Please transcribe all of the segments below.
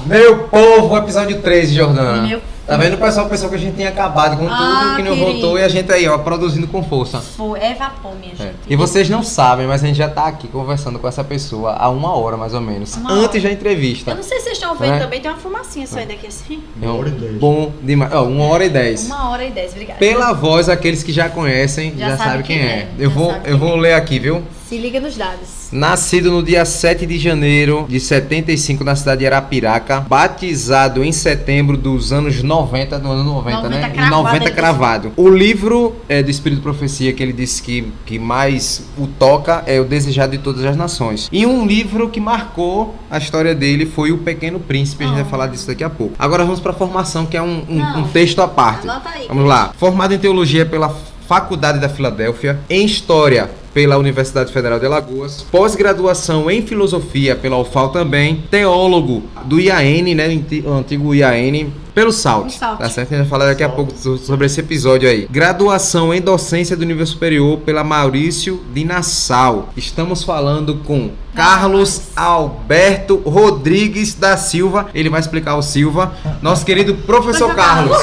Meu povo, episódio 13, Jordana. Meu Tá vendo, pessoal? Pensou que a gente tinha acabado com tudo, que não querido. voltou e a gente aí, ó, produzindo com força. É vapor, minha gente. E vocês não sabem, mas a gente já tá aqui conversando com essa pessoa há 1 hora, mais ou menos, antes da entrevista. Eu não sei se vocês estão vendo Né? também, tem uma fumacinha saindo daqui assim. É 1h10. bom demais. Ó, 1h10. 1h10, obrigada. Pela voz, aqueles que já conhecem, Já já sabe sabem quem quem é. é, Eu já vou, sabe eu quem vou ler aqui, viu? Se liga nos dados. Nascido no dia 7 de janeiro de 75 na cidade de Arapiraca, batizado em setembro dos anos 90, do ano 90, né? Em 90 cravado. O livro do Espírito de Profecia que ele disse que mais o toca é O Desejado de Todas as Nações. E um livro que marcou a história dele foi O Pequeno Príncipe, a gente vai falar disso daqui a pouco. Agora vamos para a formação, que é um texto à parte. Anota aí. Vamos lá. Formado em Teologia pela Faculdade da Filadélfia, em História pela Universidade Federal de Alagoas, pós-graduação em Filosofia pela UFAL também, teólogo do IAN, né, o antigo IAN, pelo SALT, tá certo? A gente vai falar daqui a pouco sobre esse episódio aí. Graduação em Docência do Nível Superior pela Maurício de Nassau. Estamos falando com Carlos Alberto Rodrigues da Silva, ele vai explicar o Silva, nosso querido professor Carlos.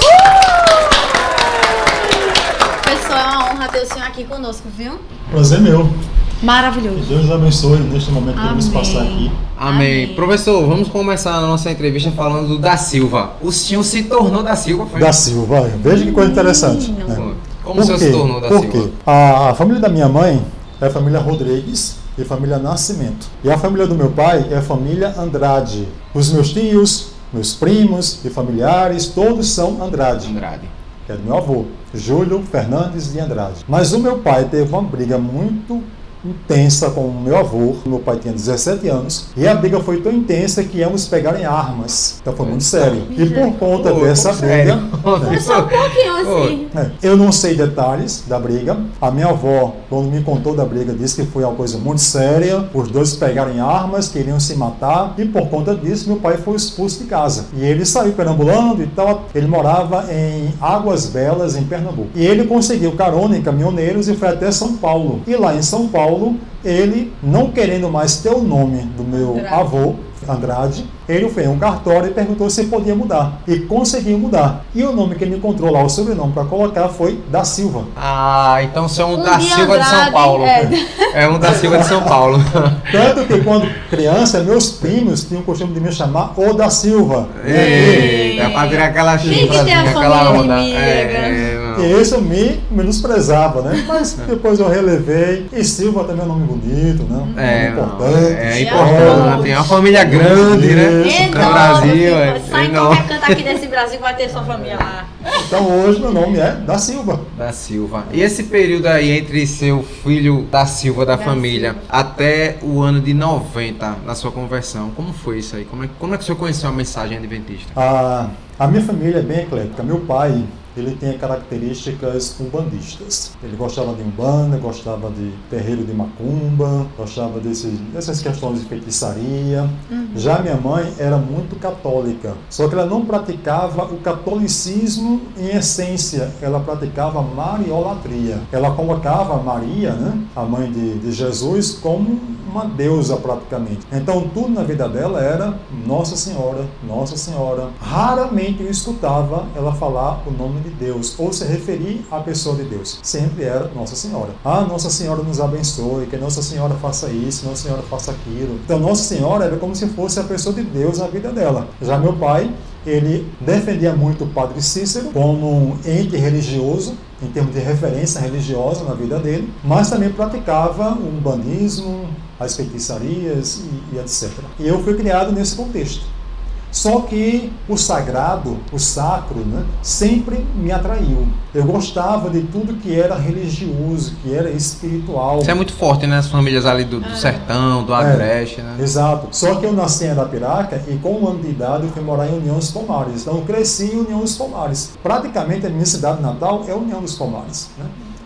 Ter o senhor aqui conosco, viu? Prazer meu. Maravilhoso. Deus abençoe neste momento que podemos passar aqui. Amém. Professor, vamos começar a nossa entrevista falando do da Silva. O senhor se tornou da Silva, foi? Da Silva, veja que coisa interessante. Né? Como o senhor se tornou da Silva? Por quê? A família da minha mãe é a família Rodrigues e família Nascimento. E a família do meu pai é a família Andrade. Os meus tios, meus primos e familiares, todos são Andrade. Que é do meu avô, Júlio Fernandes de Andrade. Mas o meu pai teve uma briga muito intensa com o meu avô. Meu pai tinha 17 anos e a briga foi tão intensa que íamos pegar em armas. Então foi muito sério. E por conta dessa briga... É só um pouquinho assim. Eu não sei detalhes da briga. A minha avó, quando me contou da briga, disse que foi uma coisa muito séria. Os dois pegaram armas, queriam se matar. E por conta disso, meu pai foi expulso de casa. E ele saiu perambulando e tal. Ele morava em Águas Belas, em Pernambuco. E ele conseguiu carona em caminhoneiros e foi até São Paulo. E lá em São Paulo, ele, não querendo mais ter o nome do meu avô, Andrade, ele foi em um cartório e perguntou se podia mudar. E conseguiu mudar. E o nome que ele encontrou lá, o sobrenome para colocar, foi da Silva. Ah, então você é um da Silva de São Paulo. É um da Silva de São Paulo. Tanto que quando criança, meus primos tinham o costume de me chamar O da Silva. É pra virar aquela chifrazinha, aquela onda. E isso me menosprezava, né? Mas depois eu relevei. E Silva também é um nome bonito, né? Importante. É importante. Tem uma família grande, né? No Brasil. Sai em qualquer canto aqui desse Brasil, vai ter sua família lá. Então hoje meu nome é da Silva. Da Silva. E esse período aí entre seu filho da Silva, da família, até o ano de 90, na sua conversão, como foi isso aí? Como é que o senhor conheceu a mensagem adventista? A minha família é bem eclética. Meu pai, ele tem características umbandistas. Ele gostava de umbanda, gostava de terreiro de macumba, gostava dessas questões de feitiçaria. Já minha mãe era muito católica, só que ela não praticava o catolicismo em essência, ela praticava mariolatria. Ela colocava Maria, né, a mãe de Jesus, como uma deusa praticamente. Então tudo na vida dela era Nossa Senhora, Nossa Senhora. Raramente eu escutava ela falar o nome de Deus, ou se referir à pessoa de Deus. Sempre era Nossa Senhora. Nossa Senhora nos abençoe, que Nossa Senhora faça isso, Nossa Senhora faça aquilo. Então Nossa Senhora era como se fosse a pessoa de Deus na vida dela. Já meu pai, ele defendia muito o Padre Cícero como um ente religioso, em termos de referência religiosa na vida dele, mas também praticava o umbanismo, as feitiçarias e etc. E eu fui criado nesse contexto. Só que o sagrado, o sacro, né, sempre me atraiu. Eu gostava de tudo que era religioso, que era espiritual. Isso é muito forte, né? As famílias ali do sertão, do agreste, né? Exato. Só que eu nasci em Arapiraca e com 1 ano de idade eu fui morar em União dos Palmares. Então eu cresci em União dos Palmares. Praticamente a minha cidade natal é União dos Palmares, né?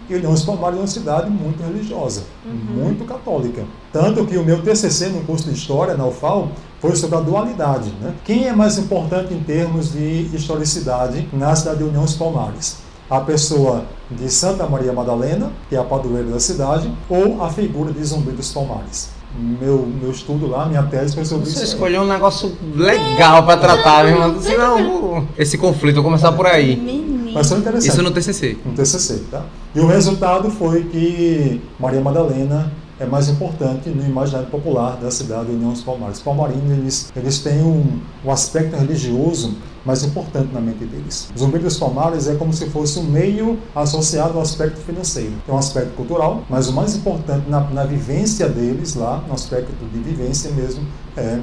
E União dos Palmares é uma cidade muito religiosa, muito católica. Tanto que o meu TCC no curso de História, na UFAL, foi sobre a dualidade, né? Quem é mais importante em termos de historicidade na cidade de União dos Palmares? A pessoa de Santa Maria Madalena, que é a padroeira da cidade, ou a figura de Zumbi dos Palmares? meu estudo lá, minha tese foi sobre isso. Você escolheu um negócio legal pra tratar, meu irmão. Assim, não, esse conflito, vou começar por aí. Mas foi interessante. Isso no TCC. No TCC, tá? E o resultado foi que Maria Madalena é mais importante no imaginário popular da cidade de União dos Palmares. Os palmarinos, eles têm um aspecto religioso mais importante na mente deles. Zumbi dos Palmares é como se fosse um meio associado ao aspecto financeiro. É um aspecto cultural, mas o mais importante na vivência deles lá, no aspecto de vivência mesmo, é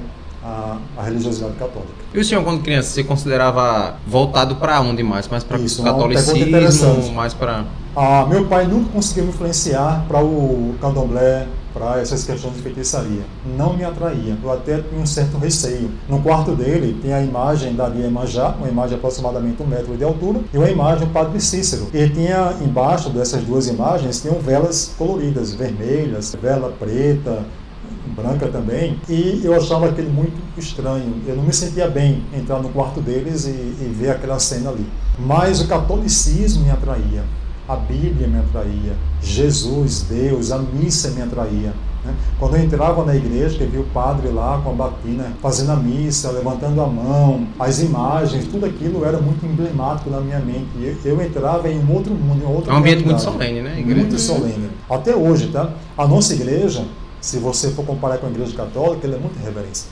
a religiosidade católica. E o senhor, quando criança, se considerava voltado para onde mais? Mais para o catolicismo, mais para... Meu pai nunca conseguiu me influenciar para o candomblé, para essas questões de feitiçaria. Não me atraía. Eu até tinha um certo receio. No quarto dele tem a imagem da Iemanjá, uma imagem de aproximadamente 1 metro de altura, e uma imagem do Padre Cícero. E tinha embaixo dessas duas imagens, tinham velas coloridas, vermelhas, vela preta, branca também, e eu achava aquilo muito estranho. Eu não me sentia bem entrar no quarto deles e ver aquela cena ali. Mas o catolicismo me atraía, a Bíblia me atraía, Jesus, Deus, a missa me atraía. Quando eu entrava na igreja, que eu via o padre lá com a batina, fazendo a missa, levantando a mão, as imagens, tudo aquilo era muito emblemático na minha mente. Eu entrava em um outro mundo, em outra É um ambiente realidade. muito solene, né? Igreja. Muito solene. Até hoje, tá? A nossa igreja, se você for comparar com a igreja católica, ela é muito reverente.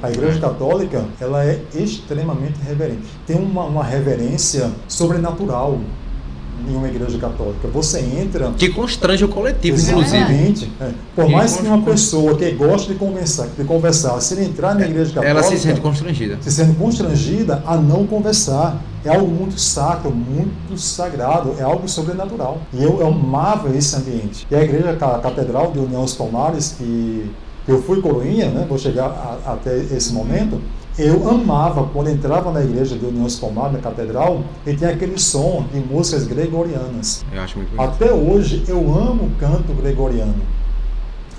A igreja católica, ela é extremamente reverente. Tem uma reverência sobrenatural em uma igreja católica. Você entra... Que constrange o coletivo, inclusive. Exatamente. Por mais que uma pessoa que gosta de conversar, se ele entrar na igreja católica... Ela se sente constrangida. Se sente constrangida a não conversar. É algo muito sacro, muito sagrado, é algo sobrenatural. E eu amava esse ambiente. E a igreja Catedral de União dos Palmares, que eu fui coroinha, né? Vou chegar até esse momento... Eu amava, quando entrava na igreja de União dos Palmares, na catedral, e tinha aquele som de músicas gregorianas. Eu acho muito bonito. Até hoje, eu amo o canto gregoriano.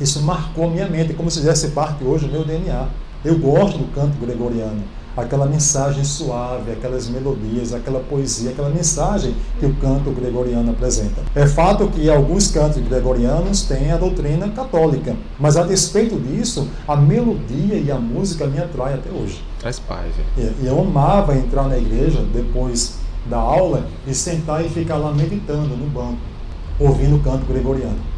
Isso marcou a minha mente, como se fizesse parte hoje do meu DNA. Eu gosto do canto gregoriano. Aquela mensagem suave, aquelas melodias, aquela poesia, aquela mensagem que o canto gregoriano apresenta. É fato que alguns cantos gregorianos têm a doutrina católica, mas a despeito disso, a melodia e a música me atraem até hoje. Traz paz. E eu amava entrar na igreja depois da aula e sentar e ficar lá meditando no banco, ouvindo o canto gregoriano.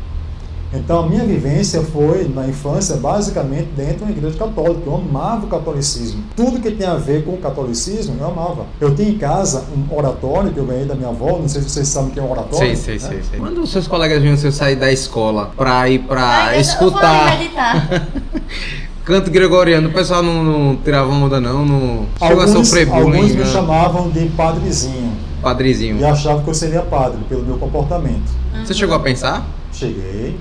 Então a minha vivência foi, na infância, basicamente dentro da igreja católica. Eu amava o catolicismo. Tudo que tem a ver com o catolicismo, eu amava. Eu tinha em casa um oratório que eu ganhei da minha avó, não sei se vocês sabem o que é um oratório. Sei. Quando os seus colegas viam você sair da escola pra ir pra escutar canto gregoriano, o pessoal não tirava onda não chegou a sofrer bullying. Alguns me chamavam de padrezinho. Padrezinho. E achavam que eu seria padre, pelo meu comportamento. Você chegou a pensar? Cheguei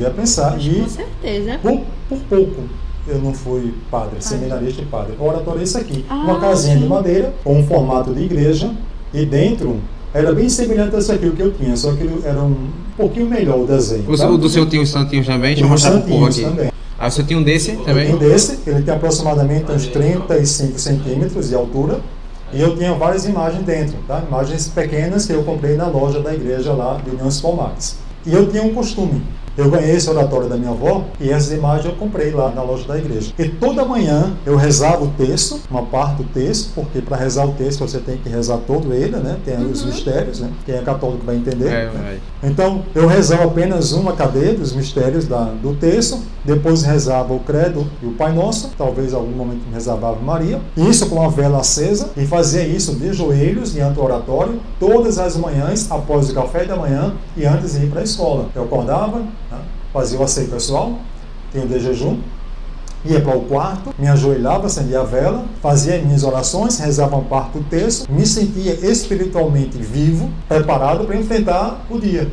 a pensar. E com certeza. Por pouco eu não fui padre, seminarista e padre. O oratório é isso aqui, uma casinha de madeira, com um formato de igreja, e dentro era bem semelhante a isso aqui, o que eu tinha, só que era um pouquinho melhor o desenho. O do seu tinha os santinhos também? Deixa eu mostrar pro povo aqui. Também. Ah, você tinha um desse também? Eu tenho desse, ele tem aproximadamente uns 35 centímetros de altura, e eu tinha várias imagens dentro, tá? Imagens pequenas que eu comprei na loja da igreja lá de União dos Palmares. E eu tinha um costume. Eu ganhei esse oratório da minha avó e essas imagens eu comprei lá na loja da igreja. E toda manhã eu rezava o texto, uma parte do texto, porque para rezar o texto você tem que rezar todo ele, né? Tem os mistérios, né? Quem é católico vai entender. Né? Então eu rezava apenas uma cadeia dos mistérios do texto, depois rezava o credo e o Pai Nosso, talvez em algum momento rezava a Ave Maria, isso com a vela acesa, e fazia isso de joelhos diante do oratório, todas as manhãs, após o café da manhã e antes de ir para a escola. Eu acordava, fazia o asseio pessoal, tinha de jejum, ia para o quarto, me ajoelhava, acendia a vela, fazia minhas orações, rezava uma parte do texto, me sentia espiritualmente vivo, preparado para enfrentar o dia.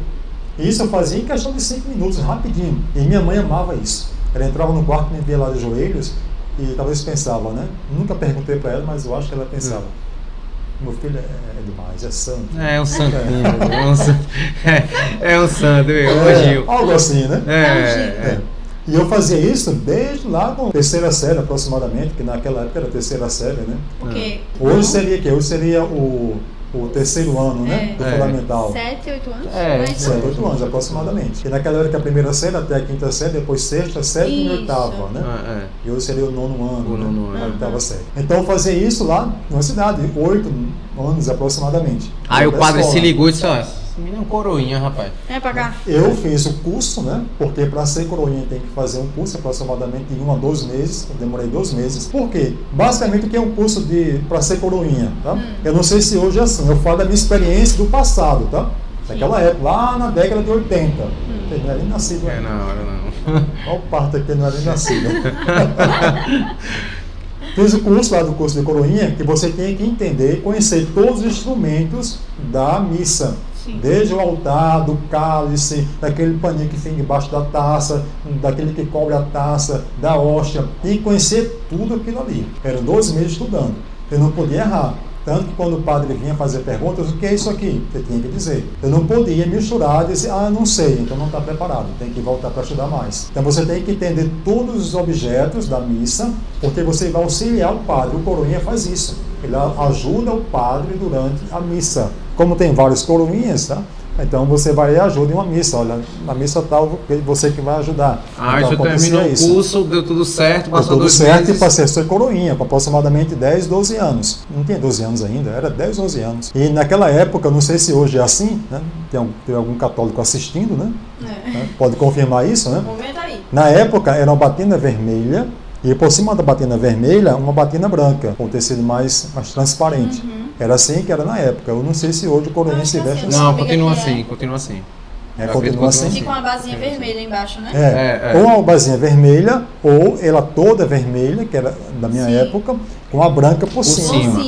E isso eu fazia em questão de 5 minutos, rapidinho. E minha mãe amava isso. Ela entrava no quarto, me via lá de joelhos e talvez pensava, né? Nunca perguntei para ela, mas eu acho que ela pensava. Meu filho é demais, é santo. É um santinho, é um santo, elogio. Algo assim, né? É. E eu fazia isso desde lá com terceira série aproximadamente, que naquela época era terceira série, né? Porque Hoje seria o quê? Hoje seria o o terceiro ano, né? Do fundamental. 7, 8 anos? É, 7, 8 anos aproximadamente. E naquela era que a primeira série até a quinta série, depois sexta, sétima e oitava, né? E hoje seria o nono ano, O nono ano. a oitava série. Então eu fazia isso lá numa cidade, 8 anos aproximadamente. Aí o Da padre escola. se ligou e disse, ó, esse menino é um coroinha, rapaz. É pra cá. Eu fiz o curso, né? Porque para ser coroinha tem que fazer um curso aproximadamente de 1 a 2 meses. Eu demorei 2 meses. Por quê? Basicamente o que é um curso para ser coroinha, tá? Eu não sei se hoje é assim. Eu falo da minha experiência do passado, tá? Naquela época, lá na década de 80. Não era nem nascido. É, na hora não. Olha o parto aqui, não era nem nascido. Fiz o curso lá do curso de coroinha, que você tem que entender e conhecer todos os instrumentos da missa. Sim. Desde o altar, do cálice, daquele paninho que fica embaixo da taça, daquele que cobre a taça, da hóstia, e conhecer tudo aquilo ali. Eram 2 meses estudando. Eu não podia errar. Tanto que quando o padre vinha fazer perguntas, o que é isso aqui? Você tinha que dizer. Eu não podia misturar e dizer, não sei, então não está preparado, tem que voltar para estudar mais. Então você tem que entender todos os objetos da missa, porque você vai auxiliar o padre. O coroinha faz isso. Ele ajuda o padre durante a missa. Como tem vários coroinhas, tá? Então você vai e ajuda em uma missa. Olha, na missa tal, você que vai ajudar. Então, Você terminou o curso, deu tudo certo, passou deu tudo 2 certo meses. e passei a ser coroinha, com aproximadamente 10, 12 anos. Não tinha 12 anos ainda, era 10, 12 anos. E naquela época, não sei se hoje é assim, né? Tem algum católico assistindo, né? Pode confirmar isso, né? Comenta aí. Na época era uma batina vermelha e por cima da batina vermelha uma batina branca, com tecido mais transparente. Era assim que era na época. Eu não sei se hoje o coroinha se veste assim. Não, continua assim, continua assim. Continua assim. Fica uma basinha vermelha embaixo, né? Ou uma basinha vermelha, ou ela toda vermelha, que era da minha época, com a branca por cima.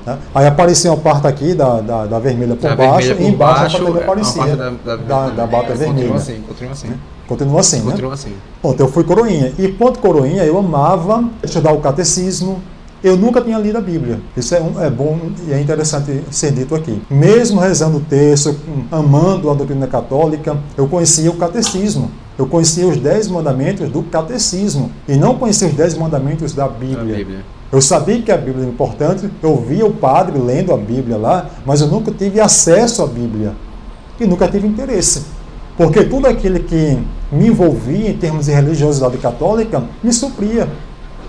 Tá? Aí aparecia uma parte aqui da vermelha por baixo, e embaixo a também aparecia da bata vermelha. Continua assim. Continua assim, né? Continua assim. Ponto, eu fui coroinha. E ponto coroinha, eu amava estudar o catecismo. Eu nunca tinha lido a Bíblia. Isso é bom e é interessante ser dito aqui. Mesmo rezando o texto, amando a doutrina católica, eu conhecia o catecismo. Eu conhecia os 10 mandamentos do catecismo. E não conhecia os 10 mandamentos da Bíblia. Eu sabia que a Bíblia era importante, eu via o padre lendo a Bíblia lá, mas eu nunca tive acesso à Bíblia. E nunca tive interesse. Porque tudo aquilo que me envolvia em termos de religiosidade católica me supria.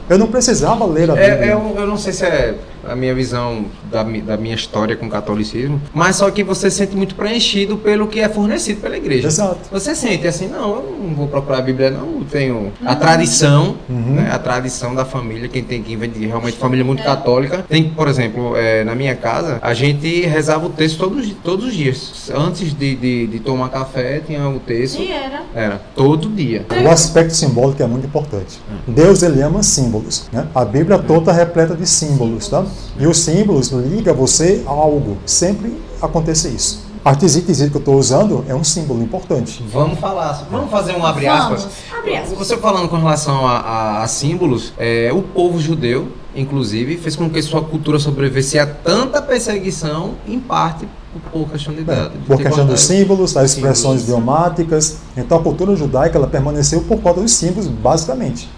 Eu não precisava ler a Bíblia. Eu não sei se é a minha visão da minha história com o catolicismo, mas só que você se sente muito preenchido pelo que é fornecido pela igreja. Exato. Você sente assim, não, eu não vou procurar a Bíblia, não, eu tenho a tradição, né, a tradição da família, quem vem de realmente família muito católica. Tem, por exemplo, na minha casa, a gente rezava o texto todos os dias. Antes de tomar café, tinha o texto. E Era, todo dia. O aspecto simbólico é muito importante. Deus, ele ama símbolos, né? A Bíblia toda é repleta de símbolos, tá? E os símbolos ligam você a algo. Sempre acontece isso. A artisite que eu estou usando é um símbolo importante. Vamos fazer um abre aspas. Abre aspas. Você falando com relação a símbolos, o povo judeu, inclusive, fez com que sua cultura sobrevivesse a tanta perseguição, em parte por questão de idade. Por questão dos símbolos, das expressões idiomáticas. Então a cultura judaica ela permaneceu por conta dos símbolos, basicamente.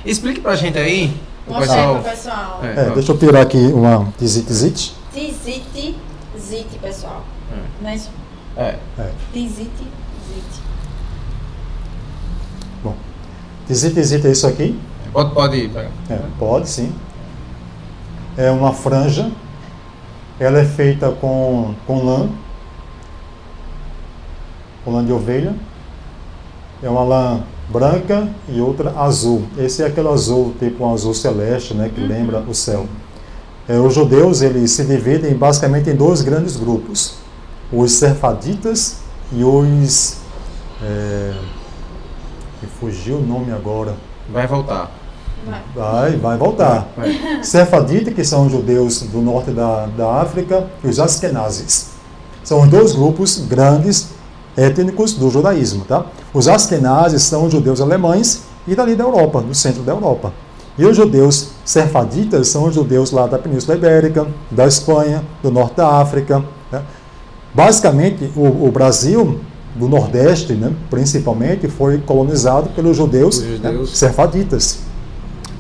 Explique pra gente aí. Mostra aí pro pessoal. Deixa eu tirar aqui uma tizite. Tizite, pessoal. Não é isso? Tizite. Bom, tizite é isso aqui? Pode ir. Pode sim. É uma franja. Ela é feita com lã de ovelha. É uma lã branca e outra azul. Esse é aquele azul, tipo um azul celeste, né, que lembra o céu. Os judeus eles se dividem basicamente em 2 grandes grupos. Os sefaditas e os... me fugiu o nome agora. Vai voltar. Vai voltar. Sefadita, que são os judeus do norte da África, e os askenazes. São os 2 grupos grandes étnicos do judaísmo. Tá? Os askenazes são os judeus alemães e dali da Europa, do centro da Europa. E os judeus sefaditas são os judeus lá da Península Ibérica, da Espanha, do norte da África. Tá? Basicamente, o Brasil, do Nordeste, né, principalmente, foi colonizado pelos judeus sefaditas.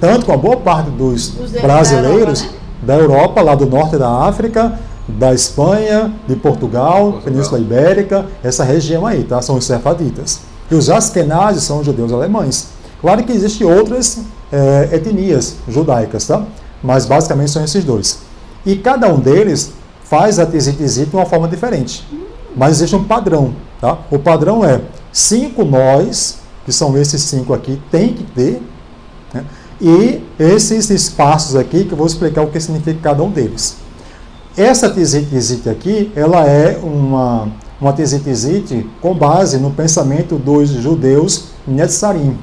Tanto com a boa parte dos brasileiros da Europa, lá do norte da África, da Espanha, de Portugal, Península Ibérica, essa região aí, tá? São os sefaditas. E os askenazes são os judeus alemães. Claro que existem outras etnias judaicas, tá? Mas basicamente são esses dois. E cada um deles faz a tzitzit de uma forma diferente. Mas existe um padrão, tá? O padrão é 5 nós, que são esses 5 aqui, tem que ter, né? E esses espaços aqui, que eu vou explicar o que significa cada um deles. Essa tzitzit aqui, ela é uma tzitzit com base no pensamento dos judeus netzarim,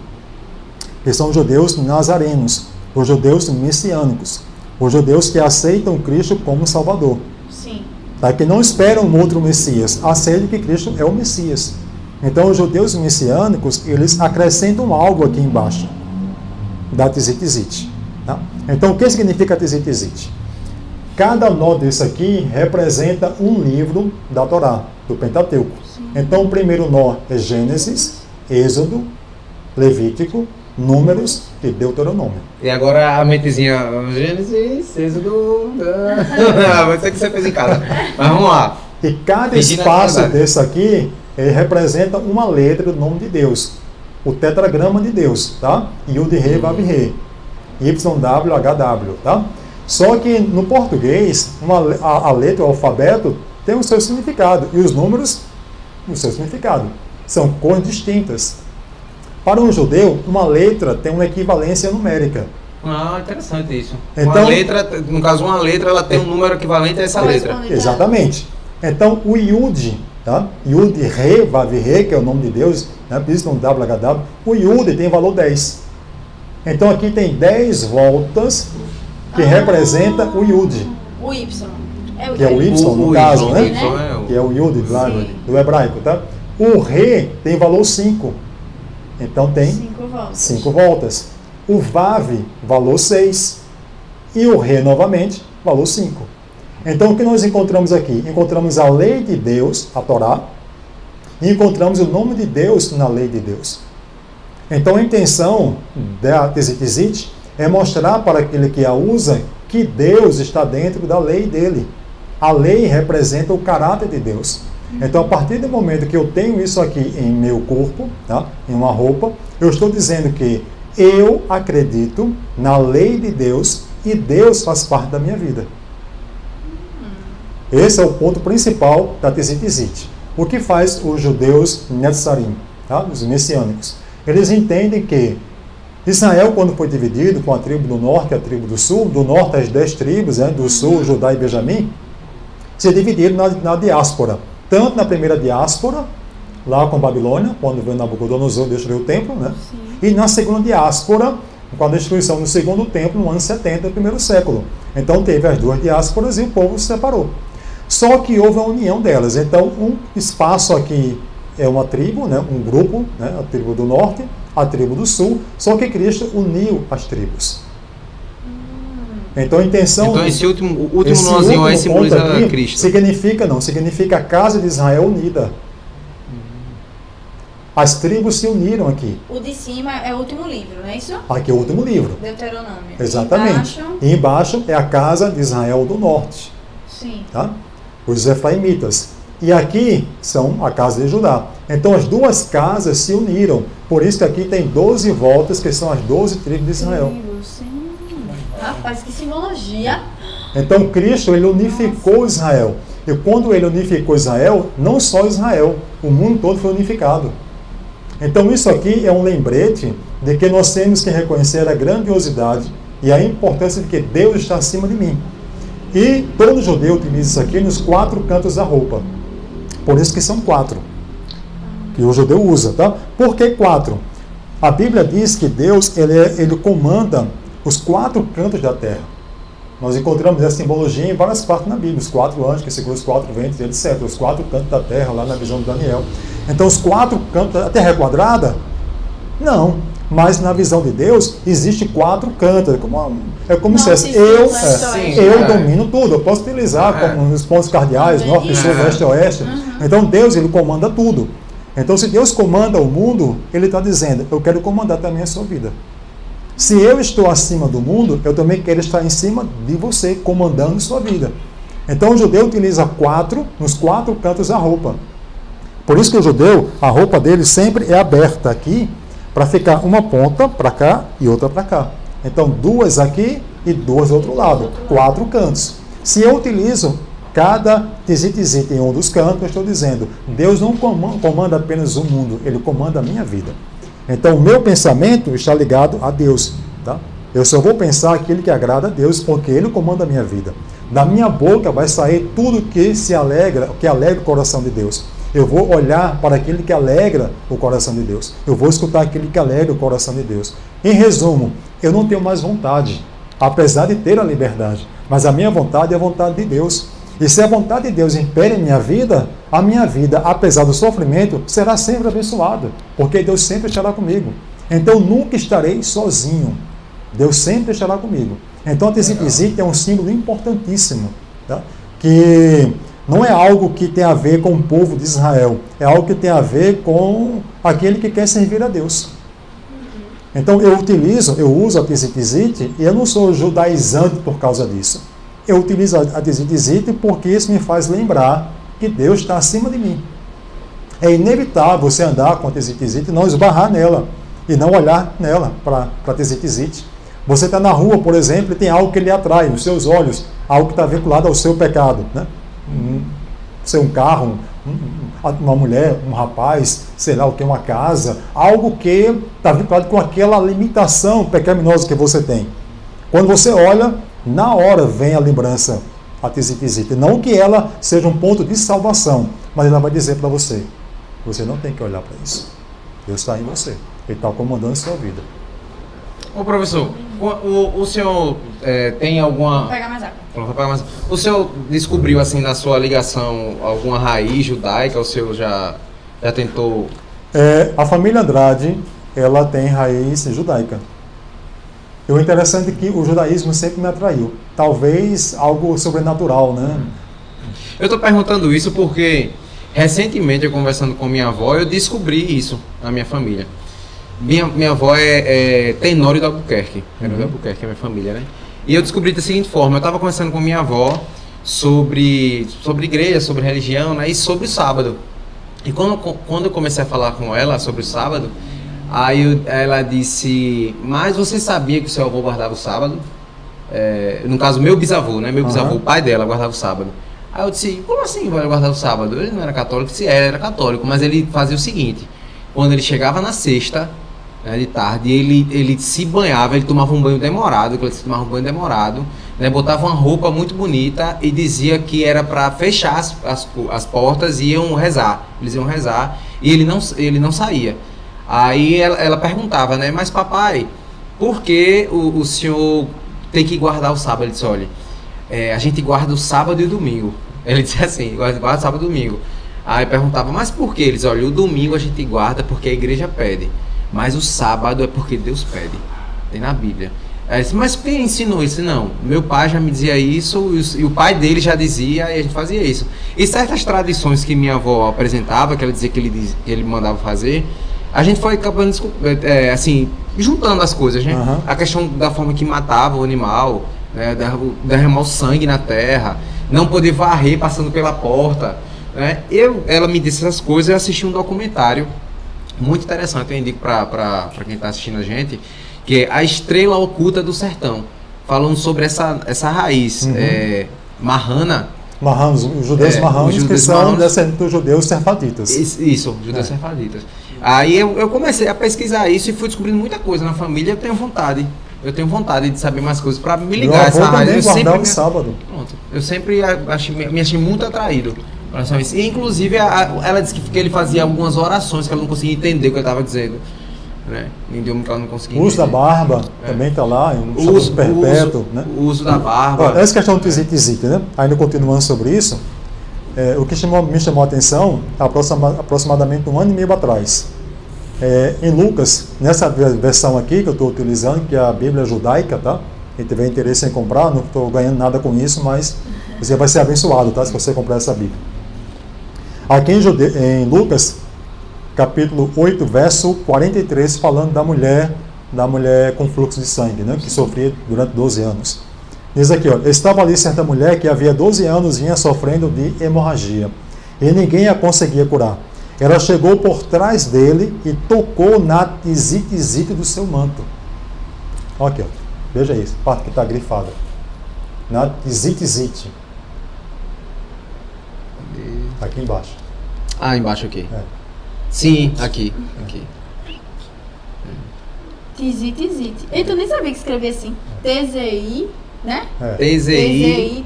que são os judeus nazarenos, os judeus messiânicos, os judeus que aceitam Cristo como Salvador. Sim. Tá? Que não esperam um outro Messias, aceitam que Cristo é o Messias. Então, os judeus messiânicos, eles acrescentam algo aqui embaixo da tzitzit. Tá? Então, o que significa a tzitzit? Cada nó desse aqui representa um livro da Torá, do Pentateuco. Sim. Então, o primeiro nó é Gênesis, Êxodo, Levítico, Números e Deuteronômio. E agora a mentezinha, Gênesis, Êxodo... Vai ser que você fez em casa. Mas vamos lá. E cada espaço desse aqui representa uma letra do nome de Deus. O tetragrama de Deus, tá? Yud He Vav He. YWHW, tá? Só que no português, a letra, o alfabeto, tem o seu significado. E os números, o seu significado. São cores distintas. Para um judeu, uma letra tem uma equivalência numérica. Ah, interessante isso. Então, uma letra, no caso, uma letra, ela tem um número equivalente a essa letra. Exatamente. Então, o Yud, tá? Yud Re Vav Re, que é o nome de Deus, né? Por isso no WHW, o Yud tem valor 10. Então, aqui tem 10 voltas que representa o Yud. O Y. Que é o Y, no caso, né? né? Que é o Yud do hebraico, tá? O Re tem valor 5. Então tem 5 voltas. O Vav, valor 6. E o Re, novamente, valor 5. Então, o que nós encontramos aqui? Encontramos a lei de Deus, a Torá, e encontramos o nome de Deus na lei de Deus. Então, a intenção da tzitzit é mostrar para aquele que a usa que Deus está dentro da lei dele. A lei representa o caráter de Deus. Então, a partir do momento que eu tenho isso aqui em meu corpo, tá? Em uma roupa, eu estou dizendo que eu acredito na lei de Deus e Deus faz parte da minha vida. Esse é o ponto principal da tzitzit. O que faz os judeus netzarim, tá? Os messiânicos? Eles entendem que Israel, quando foi dividido com a tribo do norte e a tribo do sul, do norte as 10 tribos, né? Do sul, Judá e Benjamim, se dividiram na diáspora. Tanto na primeira diáspora, lá com a Babilônia, quando veio Nabucodonosor destruiu o templo, né? E na segunda diáspora, com a destruição do segundo templo, no ano 70 do primeiro século. Então teve as duas diásporas e o povo se separou. Só que houve a união delas. Então, um espaço aqui é uma tribo, né? Um grupo, né? A tribo do norte, a tribo do sul, só que Cristo uniu as tribos. Então a intenção... Então esse último nozinho aí simboliza Cristo. Significa a casa de Israel unida. As tribos se uniram aqui. O de cima é o último livro, não é isso? Aqui é o último livro. Deuteronômio. Exatamente. E embaixo é a casa de Israel do norte. Sim. Tá? Os efraimitas. E aqui são a casa de Judá. Então as duas casas se uniram. Por isso que aqui tem 12 voltas, que são as 12 tribos de Israel. Sim. Rapaz, que simbologia. Então Cristo, ele unificou Israel. E quando ele unificou Israel, não só Israel, o mundo todo foi unificado. Então isso aqui é um lembrete de que nós temos que reconhecer a grandiosidade e a importância de que Deus está acima de mim. E todo judeu utiliza isso aqui nos 4 cantos da roupa. Por isso que são 4. Que o judeu usa, tá? Por que 4? A Bíblia diz que Deus, ele comanda os 4 cantos da terra. Nós encontramos essa simbologia em várias partes na Bíblia. Os 4 anjos que seguram os 4 ventos, etc. Os 4 cantos da terra, lá na visão de Daniel. Então, os 4 cantos... A terra é quadrada? Não. Mas na visão de Deus, existe 4 cantos. É como se eu domino tudo. Eu posso utilizar como os pontos cardeais, norte, sul, leste e oeste. Então, Deus, ele comanda tudo. Então, se Deus comanda o mundo, ele está dizendo, eu quero comandar também a sua vida. Se eu estou acima do mundo, eu também quero estar em cima de você, comandando sua vida. Então o judeu utiliza nos 4 cantos da roupa. Por isso que o judeu, a roupa dele sempre é aberta aqui, para ficar uma ponta para cá e outra para cá. Então 2 aqui e 2 do outro lado, 4 cantos. Se eu utilizo cada tzitzit em um dos cantos, eu estou dizendo, Deus não comanda apenas o mundo, Ele comanda a minha vida. Então o meu pensamento está ligado a Deus. Tá? Eu só vou pensar aquilo que agrada a Deus, porque Ele comanda a minha vida. Da minha boca vai sair tudo que alegra o coração de Deus. Eu vou olhar para aquilo que alegra o coração de Deus. Eu vou escutar aquilo que alegra o coração de Deus. Em resumo, eu não tenho mais vontade, apesar de ter a liberdade. Mas a minha vontade é a vontade de Deus. E se a vontade de Deus impere em a minha vida, apesar do sofrimento, será sempre abençoada. Porque Deus sempre estará comigo. Então nunca estarei sozinho. Deus sempre estará comigo. Então a tzitzit é um símbolo importantíssimo, tá? Que não é algo que tem a ver com o povo de Israel, é algo que tem a ver com aquele que quer servir a Deus. Então eu uso a tzitzit e eu não sou judaizante por causa disso. Eu utilizo a tzitzit porque isso me faz lembrar que Deus está acima de mim. É inevitável você andar com a tzitzit e não esbarrar nela, e não olhar nela para a tzitzit. Você está na rua, por exemplo, e tem algo que lhe atrai nos seus olhos, algo que está vinculado ao seu pecado, né? Ser um carro, uma mulher, um rapaz, sei lá o que, uma casa, algo que está vinculado com aquela limitação pecaminosa que você tem. Quando você olha, na hora vem a lembrança, a tzitzit. Não que ela seja um ponto de salvação, mas ela vai dizer para você, você não tem que olhar para isso. Deus está em você, Ele está comandando a sua vida. Ô professor, o senhor tem alguma... Vou pegar mais água. O senhor descobriu, assim, na sua ligação, alguma raiz judaica? O senhor já tentou... A família Andrade, ela tem raiz judaica. E o interessante é que o judaísmo sempre me atraiu. Talvez algo sobrenatural, né? Eu estou perguntando isso porque, recentemente, eu conversando com minha avó, eu descobri isso na minha família. Minha avó é Tenório do Albuquerque. Tenório do Albuquerque é minha família, né? E eu descobri da seguinte forma: eu estava conversando com minha avó sobre igreja, sobre religião, né? E sobre o sábado. E quando eu comecei a falar com ela sobre o sábado, ela disse: mas você sabia que o seu avô guardava o sábado? No caso, meu bisavô, né? Meu bisavô, o pai dela, guardava o sábado. Aí eu disse: como assim ele guardava o sábado? Ele não era católico? Se era católico, mas ele fazia o seguinte: quando ele chegava na sexta, né, de tarde, ele se banhava, ele tomava um banho demorado, né, botava uma roupa muito bonita e dizia que era para fechar as portas e iam rezar. Eles iam rezar e ele não saía. Aí ela perguntava, né, mas papai, por que o senhor tem que guardar o sábado? Ele disse: olha, a gente guarda o sábado e o domingo. Ele disse assim: guarda o sábado e o domingo. Aí perguntava: mas por que? Eles: olha, o domingo a gente guarda porque a igreja pede, mas o sábado é porque Deus pede. Tem na Bíblia. Aí disse: mas quem ensinou isso? Não, meu pai já me dizia isso e o pai dele já dizia e a gente fazia isso. E certas tradições que minha avó apresentava, que ela dizia que ele mandava fazer, a gente foi acabando assim, juntando as coisas, né? Uhum. A questão da forma que matava o animal, né? Derramar o sangue na terra, não poder varrer passando pela porta, né? Ela me disse essas coisas. Eu assisti um documentário muito interessante, eu indico para quem está assistindo a gente, que é A Estrela Oculta do Sertão, falando sobre essa raiz marrana. Marranos, os judeus marranos que são descendentes dos judeus sefaditas. Isso, judeus sefaditas. Aí eu comecei a pesquisar isso e fui descobrindo muita coisa na família. Eu tenho vontade de saber mais coisas para me ligar a essa raiz. Sábado. Pronto, eu sempre me achei muito atraído. E inclusive ela disse que ele fazia algumas orações que ela não conseguia entender o que ele estava dizendo, né? Em idioma que ela não conseguia entender. O uso da barba também está lá, o uso perpétuo, né? O uso da barba. Essa questão do tzitzit, né? Ainda continuando sobre isso, o que me chamou a atenção aproximadamente 1 ano e meio atrás. Em Lucas, nessa versão aqui que eu estou utilizando, que é a Bíblia judaica, tá? Quem tiver interesse em comprar, não estou ganhando nada com isso, mas você vai ser abençoado, tá? Se você comprar essa Bíblia. Aqui em Lucas, capítulo 8, verso 43, falando da mulher com fluxo de sangue, né, que sofria durante 12 anos. Diz aqui, ó, estava ali certa mulher que havia 12 anos vinha sofrendo de hemorragia e ninguém a conseguia curar. Ela chegou por trás dele e tocou na tizite do seu manto. Olha aqui, ó. Veja isso, parte que está grifada. Na tizite. Aqui embaixo. Ah, embaixo aqui. É. Sim, aqui. Tizite. Eita, eu nem sabia que escrevia assim. TZI, né? TZIT,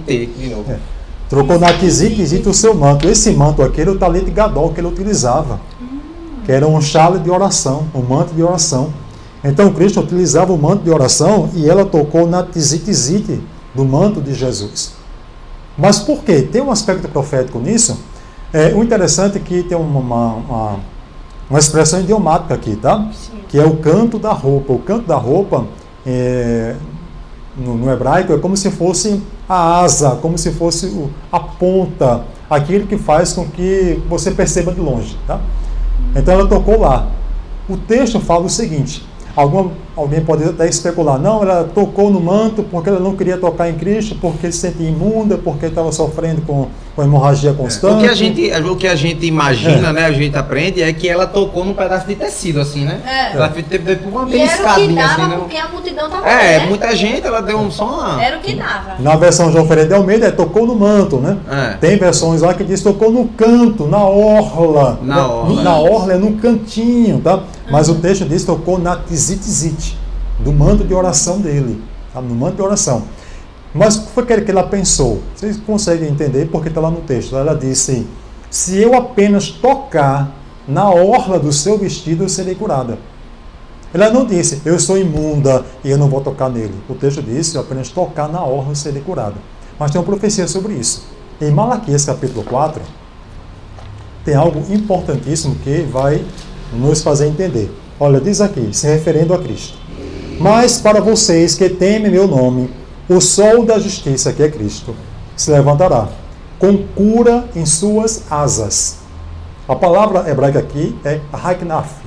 de novo. É. Trocou na tizite o seu manto. Esse manto aqui era o talit gadol que ele utilizava. Que era um chale de oração, um manto de oração. Então Cristo utilizava o manto de oração e ela tocou na tizite do manto de Jesus. Mas por quê? Tem um aspecto profético nisso. O interessante é que tem uma expressão idiomática aqui, tá? Sim. Que é o canto da roupa. O canto da roupa, no hebraico, é como se fosse a asa, como se fosse a ponta, aquilo que faz com que você perceba de longe, tá? Então ela tocou lá. O texto fala o seguinte, alguém pode até especular, não, ela tocou no manto porque ela não queria tocar em Cristo, porque se sentia imunda, porque estava sofrendo com hemorragia constante. O que a gente imagina, né, a gente aprende, é que ela tocou num pedaço de tecido, assim, né? Ela teve uma e era o que beliscadinha, dava, assim, né? porque a multidão tava né? Muita gente, ela deu só uma... Era o que dava. Na versão João Ferreira de Almeida, tocou no manto, né? Tem versões lá que diz tocou no canto, na orla. Na orla é no cantinho, tá? Mas o texto diz tocou na tizite, do manto de oração dele, tá? No manto de oração. Mas o que foi que ela pensou? Vocês conseguem entender porque está lá no texto. Ela disse, se eu apenas tocar na orla do seu vestido, eu serei curada. Ela não disse, eu sou imunda e eu não vou tocar nele. O texto disse, se eu apenas tocar na orla, eu serei curada. Mas tem uma profecia sobre isso. Em Malaquias capítulo 4, tem algo importantíssimo que vai nos fazer entender. Olha, diz aqui, se referindo a Cristo. Mas para vocês que temem meu nome, o sol da justiça, que é Cristo, se levantará, com cura em suas asas. A palavra hebraica aqui é haknaf.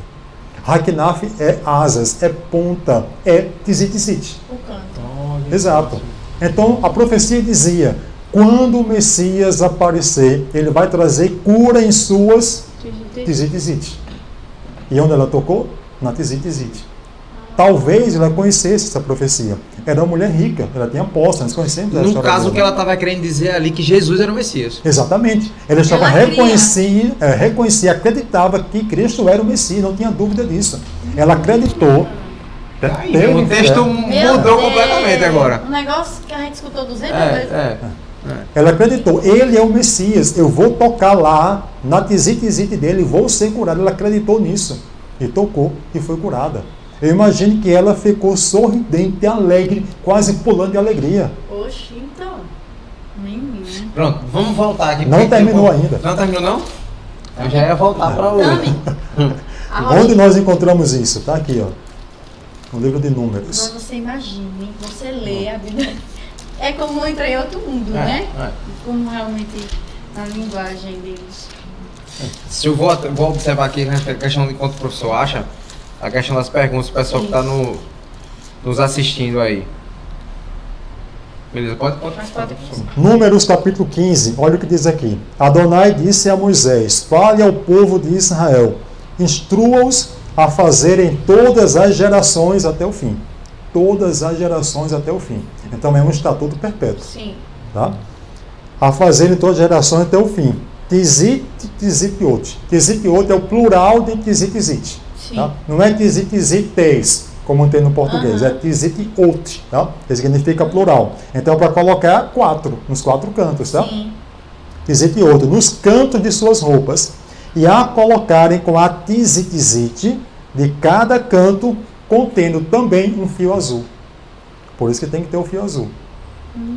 Haknaf é asas, é ponta, é tizite. O canto. Exato. Então, a profecia dizia, quando o Messias aparecer, ele vai trazer cura em suas tizite. E onde ela tocou? Na tizite. Talvez ela conhecesse essa profecia. Era uma mulher rica, ela tinha posse, nós conhecemos essa história. No caso, dela. o que ela estava querendo dizer ali, que Jesus era o Messias. Exatamente. Ela estava reconhecia, acreditava que Cristo era o Messias, não tinha dúvida disso. Ela acreditou. O texto mudou completamente agora. Um negócio que a gente escutou 200 vezes. Ela acreditou, ele é o Messias, eu vou tocar lá na tizite dele, vou ser curada. Ela acreditou nisso e tocou e foi curada. Eu imagino que ela ficou sorridente, alegre, quase pulando de alegria. Oxi, então. Menino. Pronto, vamos voltar aqui. Não terminou ainda. Não terminou, não? Eu já ia voltar para o... Onde nós encontramos isso? Está aqui, ó. No livro de Números. Agora você imagine, você lê a Bíblia. É como entrar em outro mundo, né? Como realmente a linguagem deles. Se eu vou observar aqui a questão de quanto o professor acha, a questão das perguntas, o pessoal que está nos assistindo aí. Beleza, pode. Números capítulo 15, olha o que diz aqui. Adonai disse a Moisés, fale ao povo de Israel, instrua-os a fazerem todas as gerações até o fim. Todas as gerações até o fim. Então é um estatuto perpétuo. Sim. Tá? A fazerem todas as gerações até o fim. Tizitiot. Tizitiot é o plural de tizite. Tá? Não é tizitites, como tem no português, é tizitiot, tá? Que significa plural. Então, para colocar nos 4 cantos, tá? Tizitiot, nos cantos de suas roupas, e a colocarem com a tizite de cada canto, contendo também um fio azul. Por isso que tem que ter o fio azul,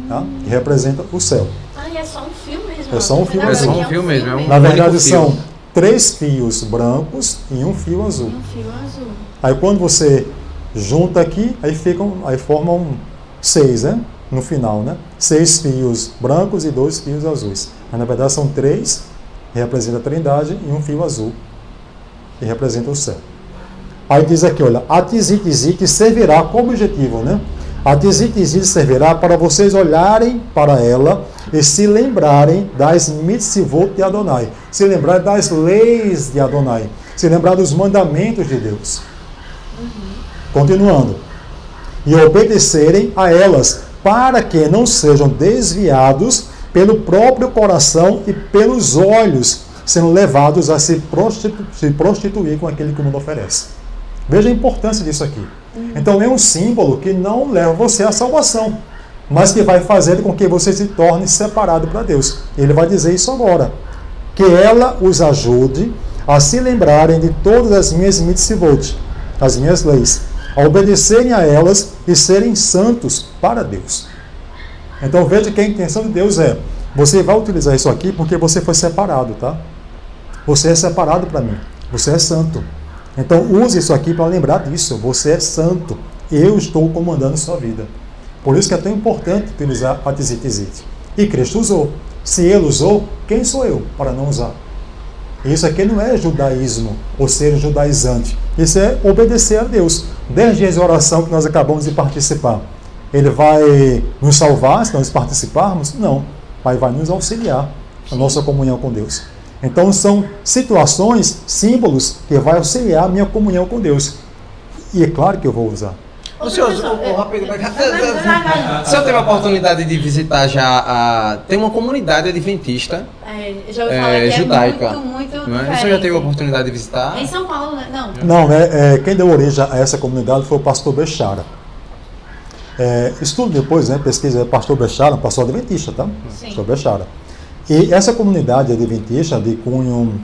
tá? Que representa o céu. E é só um fio mesmo. É só um fio azul. É só um fio mesmo. Na verdade, são 3 fios brancos e um fio azul. Um fio azul. Aí quando você junta aqui, aí formam 6, né? No final, né? 6 fios brancos e 2 fios azuis. Mas na verdade são 3, que representa a Trindade, e um fio azul, que representa o céu. Aí diz aqui, olha, a tizite servirá como objetivo, né? A tzit servirá para vocês olharem para ela e se lembrarem das mitzvot de Adonai, se lembrarem das leis de Adonai, se lembrar dos mandamentos de Deus. Continuando. E obedecerem a elas, para que não sejam desviados pelo próprio coração e pelos olhos, sendo levados a se prostituir com aquele que o mundo oferece. Veja a importância disso aqui. Então é um símbolo que não leva você à salvação, mas que vai fazer com que você se torne separado para Deus. Ele vai dizer isso agora. Que ela os ajude a se lembrarem de todas as minhas mitzvot, as minhas leis, a obedecerem a elas e serem santos para Deus. Então veja que a intenção de Deus é, você vai utilizar isso aqui porque você foi separado, tá? Você é separado para mim, você é santo. Então use isso aqui para lembrar disso, você é santo, eu estou comandando sua vida. Por isso que é tão importante utilizar a tzit. E Cristo usou. Se ele usou, quem sou eu para não usar? Isso aqui não é judaísmo, ou ser judaizante. Isso é obedecer a Deus. 10 dias de oração que nós acabamos de participar. Ele vai nos salvar se nós participarmos? Não. Mas vai nos auxiliar na nossa comunhão com Deus. Então são situações, símbolos que vai auxiliar a minha comunhão com Deus. E é claro que eu vou usar. O senhor teve a oportunidade de visitar já tem uma comunidade adventista já ouvi falar que judaica. É muito não é? O senhor já teve a oportunidade de visitar? Em São Paulo, né? Não. Não, quem deu origem a essa comunidade foi o pastor Bechara. Estudo depois, pesquisa, pastor Bechara, pastor adventista, tá? Sim. Pastor Bechara. E essa comunidade adventista de cunho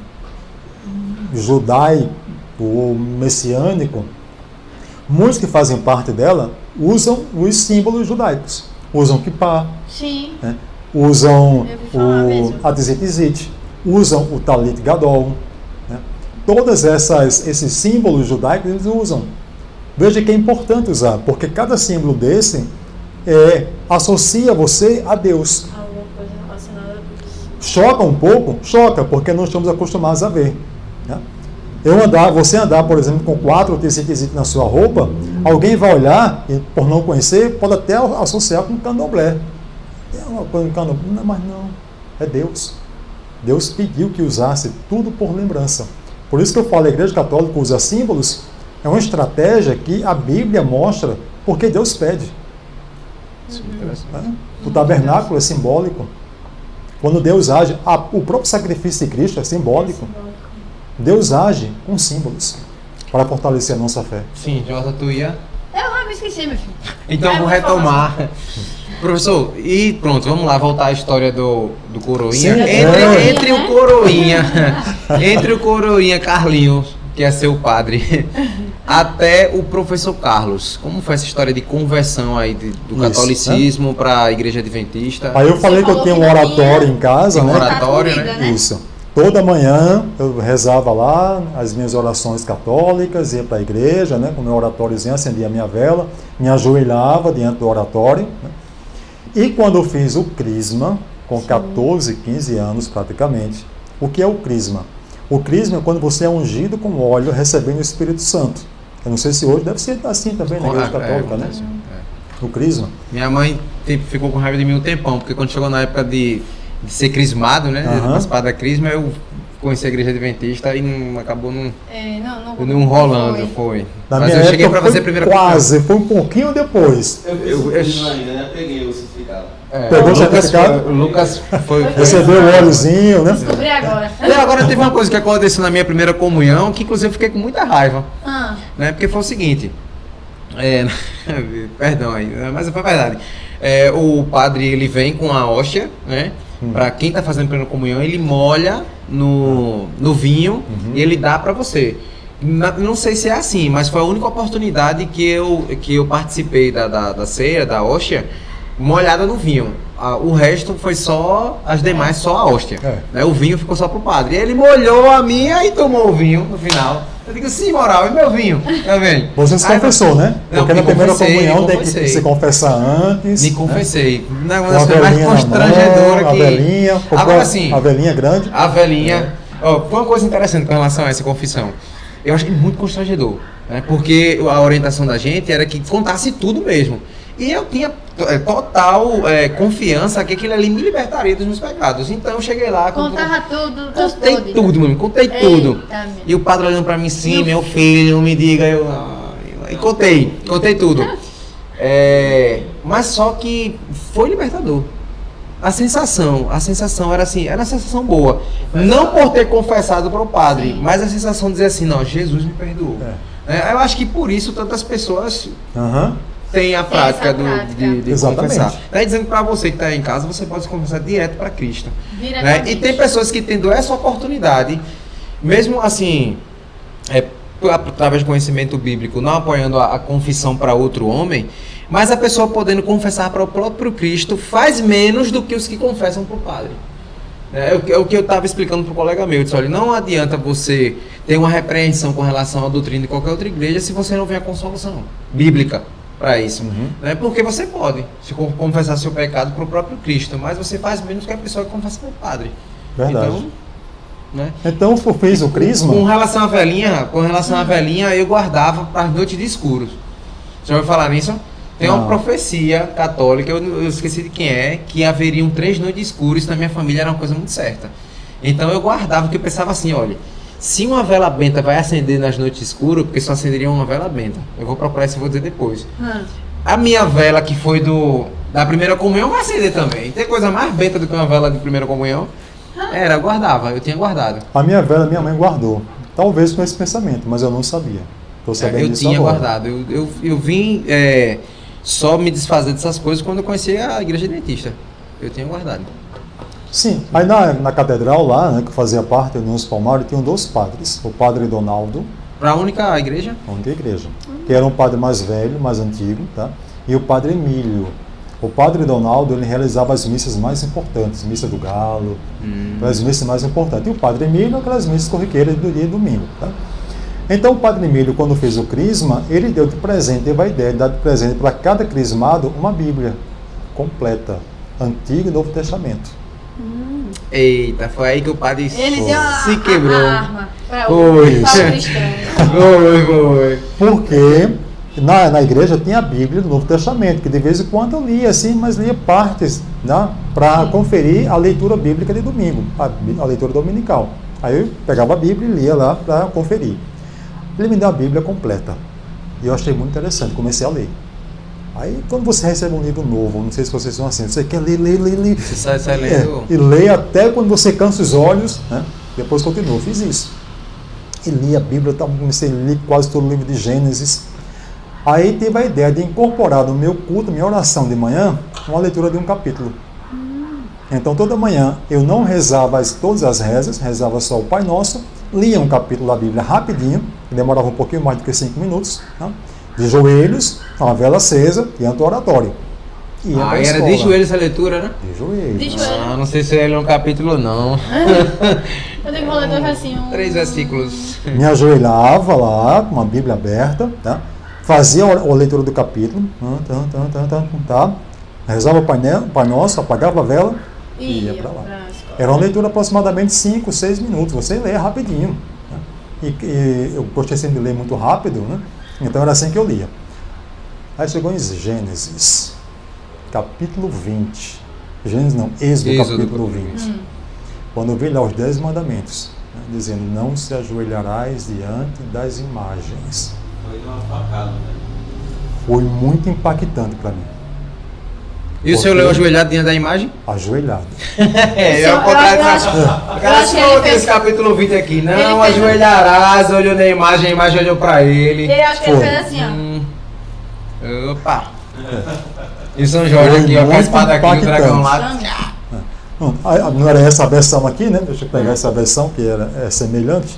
judaico ou messiânico, muitos que fazem parte dela usam os símbolos judaicos. Usam kippah, Sim. Usam a tzit, usam o talit gadol. Todos esses símbolos judaicos eles usam. Veja que é importante usar, porque cada símbolo desse associa você a Deus. Alguma coisa relacionada a Deus. Choca um pouco? Choca, porque não estamos acostumados a ver. Você andar, por exemplo, com 4 tzit na sua roupa, alguém vai olhar e, por não conhecer, pode até associar com candomblé. É uma coisa de candomblé, mas não, é Deus. Deus pediu que usasse tudo por lembrança. Por isso que eu falo, a Igreja Católica usa símbolos, é uma estratégia que a Bíblia mostra porque Deus pede. O tabernáculo é simbólico. Quando Deus age, o próprio sacrifício de Cristo é simbólico. Deus age com símbolos para fortalecer a nossa fé. Sim, Jota, tu ia? Eu me esqueci, meu filho. Então vou retomar. Professor, e pronto, vamos lá voltar à história do Coroinha. Sim, Entre o Coroinha Carlinhos, que é seu padre, até o professor Carlos. Como foi essa história de conversão aí do catolicismo para a Igreja Adventista? Aí eu falei que eu tinha um oratório em casa, né? Um oratório, né? Isso. Toda manhã eu rezava lá as minhas orações católicas, ia para a igreja, com meu oratóriozinho, acendia a minha vela, me ajoelhava diante do oratório. E quando eu fiz o crisma, com 14, 15 anos praticamente, o que é o crisma? O crisma é quando você é ungido com óleo, recebendo o Espírito Santo. Eu não sei se hoje deve ser assim também na Igreja Católica, né? O crisma. Minha mãe ficou com raiva de mim um tempão, porque quando chegou na época de ser crismado, né? De participar da crisma, eu conheci a Igreja Adventista e acabou não rolando, foi. Mas eu cheguei para fazer a primeira quase, foi um pouquinho depois. Eu peguei o certificado. Pegou o certificado? O Lucas foi. Recebeu o óleozinho, né? Descobri agora. E agora teve uma coisa que aconteceu na minha primeira comunhão, que inclusive eu fiquei com muita raiva. Né? Porque foi o seguinte. Perdão aí, mas foi verdade. O padre ele vem com a hóstia, né? Para quem está fazendo primeira comunhão, ele molha no vinho e ele dá para você. Não sei se é assim, mas foi a única oportunidade que eu participei da ceia, da hóstia, molhada no vinho. O resto foi só, as demais só a hóstia. Né? O vinho ficou só pro padre. E ele molhou a minha e tomou o vinho no final. Eu digo, sim, moral, e meu vinho? Também. Você se confessou, né? Porque na primeira comunhão tem que se confessar antes. Me confessei. Né? Uma das coisas mais constrangedoras que... A velhinha. Agora sim. A velhinha grande. A velhinha. Foi uma coisa interessante com relação a essa confissão. Eu achei muito constrangedor. Né? Porque a orientação da gente era que contasse tudo mesmo. E eu tinha total confiança que aquilo ali me libertaria dos meus pecados. Então eu cheguei lá... Contava tudo. Contei tudo, mano. Contei tudo. E o padre olhando pra mim assim, meu filho, me diga. E contei tudo. Mas só que foi libertador. A sensação era assim, era uma sensação boa. Não por ter confessado para o padre, mas a sensação de dizer assim, não, Jesus me perdoou. Eu acho que por isso tantas pessoas têm a prática de confessar. Dizendo para você que está em casa, você pode se confessar direto para Cristo. E tem pessoas que tendo essa oportunidade, mesmo assim, através do conhecimento bíblico, não apoiando a confissão para outro homem, mas a pessoa podendo confessar para o próprio Cristo faz menos do que os que confessam para o padre. É o que eu estava explicando para o colega meu. Eu disse, olha, não adianta você ter uma repreensão com relação à doutrina de qualquer outra igreja se você não vem a consolação bíblica para isso. Porque você pode se confessar seu pecado para o próprio Cristo, mas você faz menos que a pessoa que confessa para o padre. Verdade. Então fez o crisma? Com relação à velhinha, eu guardava para as noites de escuros. Você vai falar nisso? Tem uma profecia católica, eu esqueci de quem é, que haveriam 3 noites escuras, na minha família era uma coisa muito certa. Então eu guardava, porque eu pensava assim, olha, se uma vela benta vai acender nas noites escuras, porque só acenderia uma vela benta. Eu vou procurar isso e vou dizer depois. A minha vela, que foi da primeira comunhão, vai acender também. Tem coisa mais benta do que uma vela de primeira comunhão? Eu tinha guardado. A minha vela, minha mãe guardou. Talvez com esse pensamento, mas eu não sabia. Estou sabendo disso agora. Guardado. Eu vim só me desfazer dessas coisas quando eu conheci a igreja adventista. Eu tinha guardado. Sim. Aí na catedral lá, né, que fazia parte do nosso Palmares, tinham 2 padres. O padre Donaldo. Para a única igreja? A única igreja. Que era um padre mais velho, mais antigo, tá? E o padre Emílio. O padre Donaldo, ele realizava as missas mais importantes, missa do galo, as missas mais importantes. E o padre Emílio, aquelas missas corriqueiras do dia e domingo, tá? Então o padre Emílio, quando fez o crisma, ele deu de presente, teve a ideia de dar de presente para cada crismado uma Bíblia completa, Antigo e Novo Testamento. Eita, foi aí que o padre ele deu se quebrou. A arma para o cristão. Foi. Porque na igreja tinha a Bíblia do Novo Testamento, que de vez em quando eu lia assim, mas lia partes, né, para conferir a leitura bíblica de domingo, a leitura dominical. Aí eu pegava a Bíblia e lia lá para conferir. Ele me deu a Bíblia completa. E eu achei muito interessante, comecei a ler. Aí, quando você recebe um livro novo, não sei se vocês são assim, você quer ler. Você sai lendo. E lê até quando você cansa os olhos, né? Depois continua. Fiz isso. E li a Bíblia, comecei a ler quase todo o livro de Gênesis. Aí tive a ideia de incorporar no meu culto, minha oração de manhã, uma leitura de um capítulo. Então, toda manhã, eu não rezava todas as rezas, rezava só o Pai Nosso, lia um capítulo da Bíblia rapidinho, que demorava um pouquinho mais do que 5 minutos, né? De joelhos, uma vela acesa, diante do oratório. Era de joelhos a leitura, né? De joelhos. Não sei se ele é um capítulo, não. Eu tenho que ler assim 3 versículos. Me ajoelhava lá, com uma Bíblia aberta, tá? Fazia a leitura do capítulo, rezava o Pai Nosso, apagava a vela e ia para lá. Era uma leitura aproximadamente 5, 6 minutos, você lê rapidinho. Né? E eu gostei sempre de ler muito rápido, né? Então era assim que eu lia. Aí chegou em Gênesis, capítulo 20. Gênesis não, Êxodo capítulo 20. Quando eu vi lá os 10 mandamentos, né, dizendo, não se ajoelharás diante das imagens. Foi uma facada, né? Foi muito impactante para mim. E o senhor leu ajoelhado diante da imagem? Ajoelhado. Eu acho que eu tenho esse capítulo 20 aqui. Não ajoelharás, olhou na imagem, a imagem olhou para ele. Ele acho que ele fez assim, ó. Opa! E o São Jorge aqui, ó, com a espada aqui, o dragão lá. Não era essa a versão aqui, né? Deixa eu pegar essa versão que é semelhante.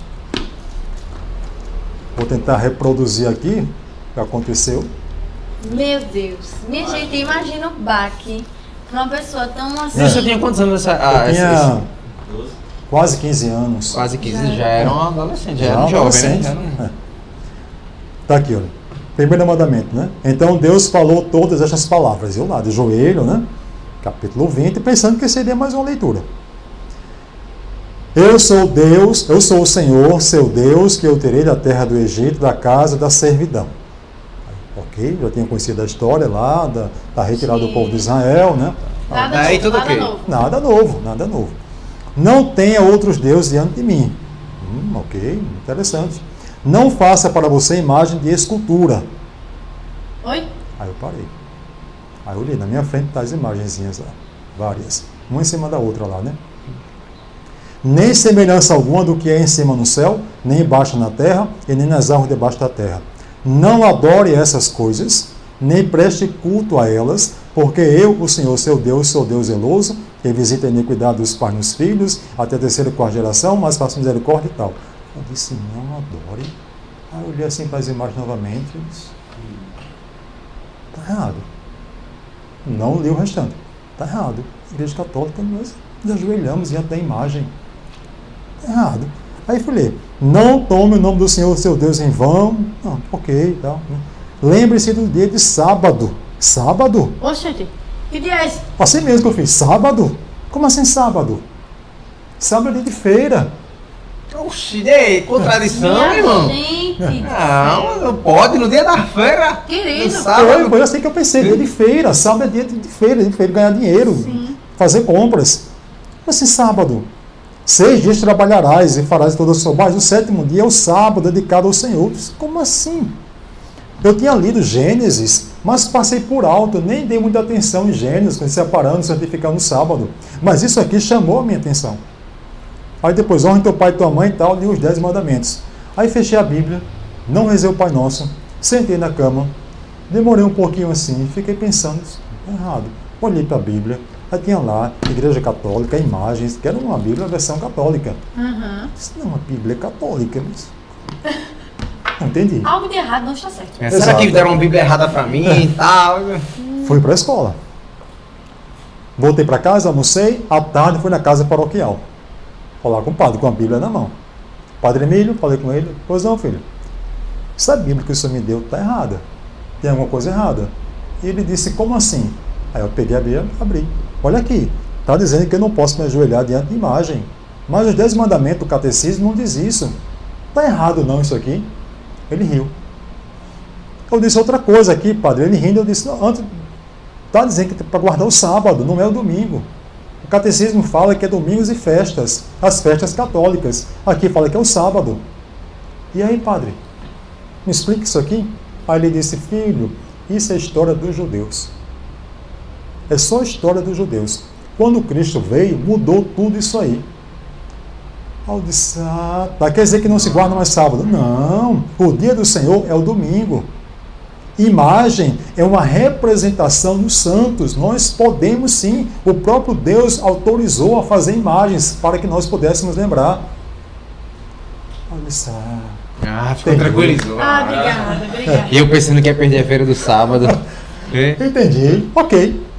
Vou tentar reproduzir aqui o que aconteceu. Meu Deus. Minha gente, imagina o baque pra uma pessoa tão assim. Você tinha quantos anos eu tinha quase 15 anos. Quase 15, já era um adolescente, já era um jovem, né? Tá aqui, olha. Primeiro mandamento, né? Então Deus falou todas estas palavras. Eu lá, de joelho, né? Capítulo 20, pensando que seria mais uma leitura. Eu sou Deus, eu sou o Senhor, seu Deus, que eu tirei da terra do Egito, da casa da servidão. Ok? Ok, já tinha conhecido a história lá, da retirada do povo de Israel, né? Nada Aí novo, tudo nada ok. novo. Nada novo, nada novo. Não tenha outros deuses diante de mim. Ok, interessante. Não faça para você imagem de escultura. Oi? Aí eu parei. Aí eu li, na minha frente tá as imagenzinhas lá, várias, uma em cima da outra lá, né? Nem semelhança alguma do que é em cima no céu, nem embaixo na terra, e nem nas árvores debaixo da terra. Não adore essas coisas, nem preste culto a elas, porque eu, o Senhor, seu Deus, sou Deus zeloso, que visita a iniquidade dos pais nos filhos, até a terceira e quarta geração, mas faço misericórdia e tal. Eu disse, não adore. Aí eu olhei assim para as imagens novamente, eu disse, está errado. Não li o restante. Está errado. Igreja Católica, nós nos ajoelhamos diante da imagem. Está errado. Aí fui ler. Não tome o nome do Senhor, seu Deus, em vão. Não, ok, tal. Lembre-se do dia de sábado. Sábado? Oxente, que dia é esse? Assim mesmo que eu fiz. Sábado? Como assim sábado? Sábado é dia de feira. Oxi, ei, contradição, Minha irmão. gente. Não pode, no dia da feira. Querido. No sábado. Foi assim que eu pensei. Dia de feira. Sábado é dia de feira, ganhar dinheiro. Sim. Fazer compras. Como assim sábado? 6 dias trabalharás e farás toda a sua obra, mas o 7º dia é o sábado dedicado ao Senhor. Como assim? Eu tinha lido Gênesis, mas passei por alto, nem dei muita atenção em Gênesis, separando, santificando no sábado. Mas isso aqui chamou a minha atenção. Aí depois, honra teu pai e tua mãe e tal, li os 10 mandamentos. Aí fechei a Bíblia, não rezei o Pai Nosso, sentei na cama, demorei um pouquinho assim, fiquei pensando, errado. Olhei para a Bíblia, aí tinha lá, Igreja Católica, imagens, que era uma Bíblia versão católica. Disse, não, a Bíblia é católica, mas... Não entendi. Algo de errado não está certo. Será Exato. que deram uma Bíblia errada pra mim e tal? Fui para a escola. Voltei para casa, almocei, à tarde fui na casa paroquial. Falar com o padre, com a Bíblia na mão. Padre Emílio, falei com ele, pois não, filho. Essa Bíblia que o senhor me deu está errada. Tem alguma coisa errada. E ele disse, como assim? Aí eu peguei a Bíblia e abri. Olha aqui, está dizendo que eu não posso me ajoelhar diante de imagem. Mas os 10 mandamentos do catecismo não diz isso. Está errado não isso aqui? Ele riu. Eu disse outra coisa aqui, padre. Ele rindo, eu disse, não, antes, está dizendo que é para guardar o sábado, não é o domingo. O catecismo fala que é domingos e festas, as festas católicas. Aqui fala que é o sábado. E aí, padre, me explica isso aqui? Aí ele disse, filho, isso é história dos judeus. É só história dos judeus. Quando Cristo veio, mudou tudo isso aí. Aí eu disse, tá, quer dizer que não se guarda mais sábado? Não, o dia do Senhor é o domingo. Imagem é uma representação dos santos. Nós podemos sim, o próprio Deus autorizou a fazer imagens para que nós pudéssemos lembrar. Aí eu disse, Ficou tranquilizou. Obrigada. E eu pensando que ia perder a feira do sábado. entendi, ok.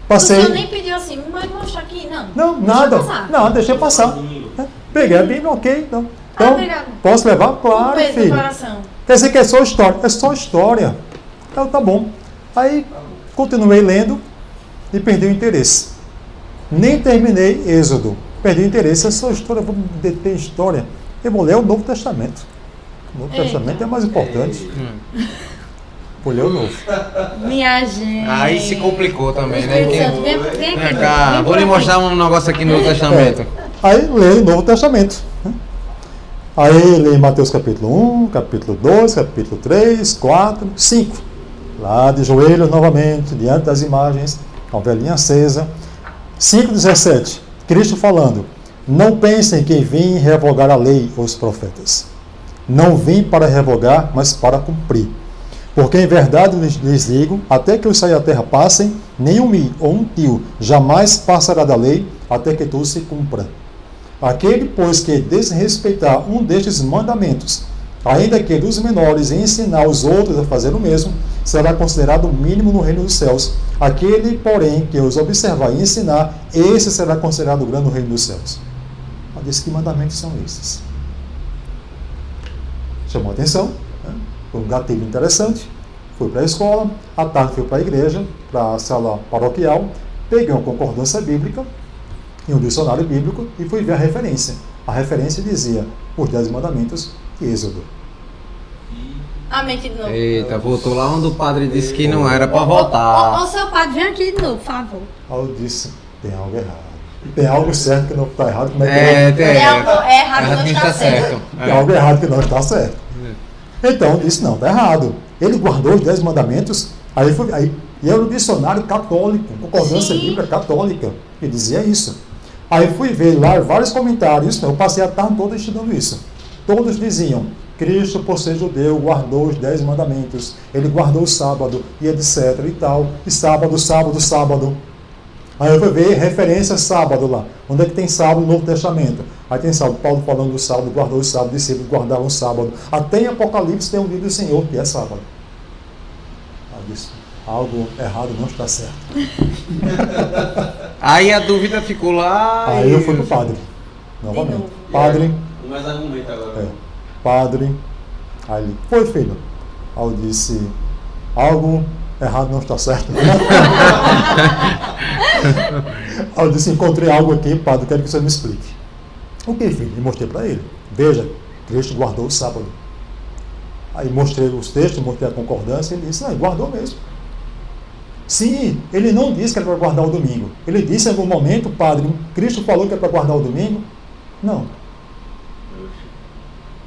O senhor Passei. nem pediu assim, mas mostra aqui, não. Não, Deixa nada. passar. Não, deixei passar. Peguei a Bíblia, ok. Então, obrigado. posso levar? Claro, Um beijo no filho. coração. Quer dizer que é só história? É só história. Então, tá bom. Aí, continuei lendo e perdi o interesse. Nem terminei Êxodo. Perdi o interesse. É só história, vou me deter em história. Eu vou ler o Novo Testamento. O Novo Testamento é mais importante. Vou ler o Novo. Minha gente. Aí se complicou também, né? Espírito Santo, vem aqui. Vem cá, Vem vou por lhe aqui. mostrar um negócio aqui no Novo Testamento. Aí, leio o Novo Testamento. Aí, leio Mateus capítulo 1, capítulo 2, capítulo 3, 4, 5. Lá de joelhos novamente, diante das imagens, com a velhinha acesa. 5,17. Cristo falando, não pensem que vim revogar a lei ou os profetas. Não vim para revogar, mas para cumprir. Porque em verdade lhes digo, até que os céus e a terra passem, nem um mi ou um tio jamais passará da lei, até que tudo se cumpra. Aquele, pois, que desrespeitar um destes mandamentos, ainda que dos menores, e ensinar os outros a fazer o mesmo, será considerado o mínimo no reino dos céus. Aquele, porém, que os observar e ensinar, esse será considerado o grande no reino dos céus. Mas disse que mandamentos são esses. Chamou a atenção, né? Foi um gatilho interessante. Fui para a escola, à tarde fui para a igreja, para a sala paroquial, peguei uma concordância bíblica e um dicionário bíblico e fui ver a referência. A referência dizia os 10 mandamentos de Êxodo. Amém aqui de novo. Eita, voltou lá onde o padre disse que não era pra voltar. Ô, seu padre, vem aqui de novo, por favor. Aí eu disse, tem algo errado. Tem algo certo que não está errado, como é que Tem algo errado, não está certo. Tem algo errado que não está certo. Então eu disse, não, está errado. Ele guardou os 10 mandamentos, e era o dicionário católico, concordância bíblica católica, que dizia isso. Aí fui ver lá vários comentários, eu passei a tarde toda estudando isso. Todos diziam, Cristo, por ser judeu, guardou os 10 mandamentos, ele guardou o sábado, e etc e tal, e sábado. Aí eu fui ver referência a sábado lá. Onde é que tem sábado no Novo Testamento? Aí tem sábado, Paulo falando do sábado, guardou o sábado, discípulos guardavam o sábado. Até em Apocalipse tem um dia do Senhor que é sábado. Aí eu disse, algo errado não está certo. Aí a dúvida ficou lá. Aí eu fui pro padre, novamente. Padre. Mais argumento agora. Padre. Aí ele, foi filho. Aí eu disse, algo errado não está certo. Aí eu disse, encontrei algo aqui, padre, quero que você me explique. O que, filho? E mostrei para ele. Veja, Cristo guardou o sábado. Aí mostrei os textos, mostrei a concordância, e ele disse, não, ele guardou mesmo. Sim, ele não disse que era para guardar o domingo. Ele disse em algum momento, padre, Cristo falou que era para guardar o domingo? Não.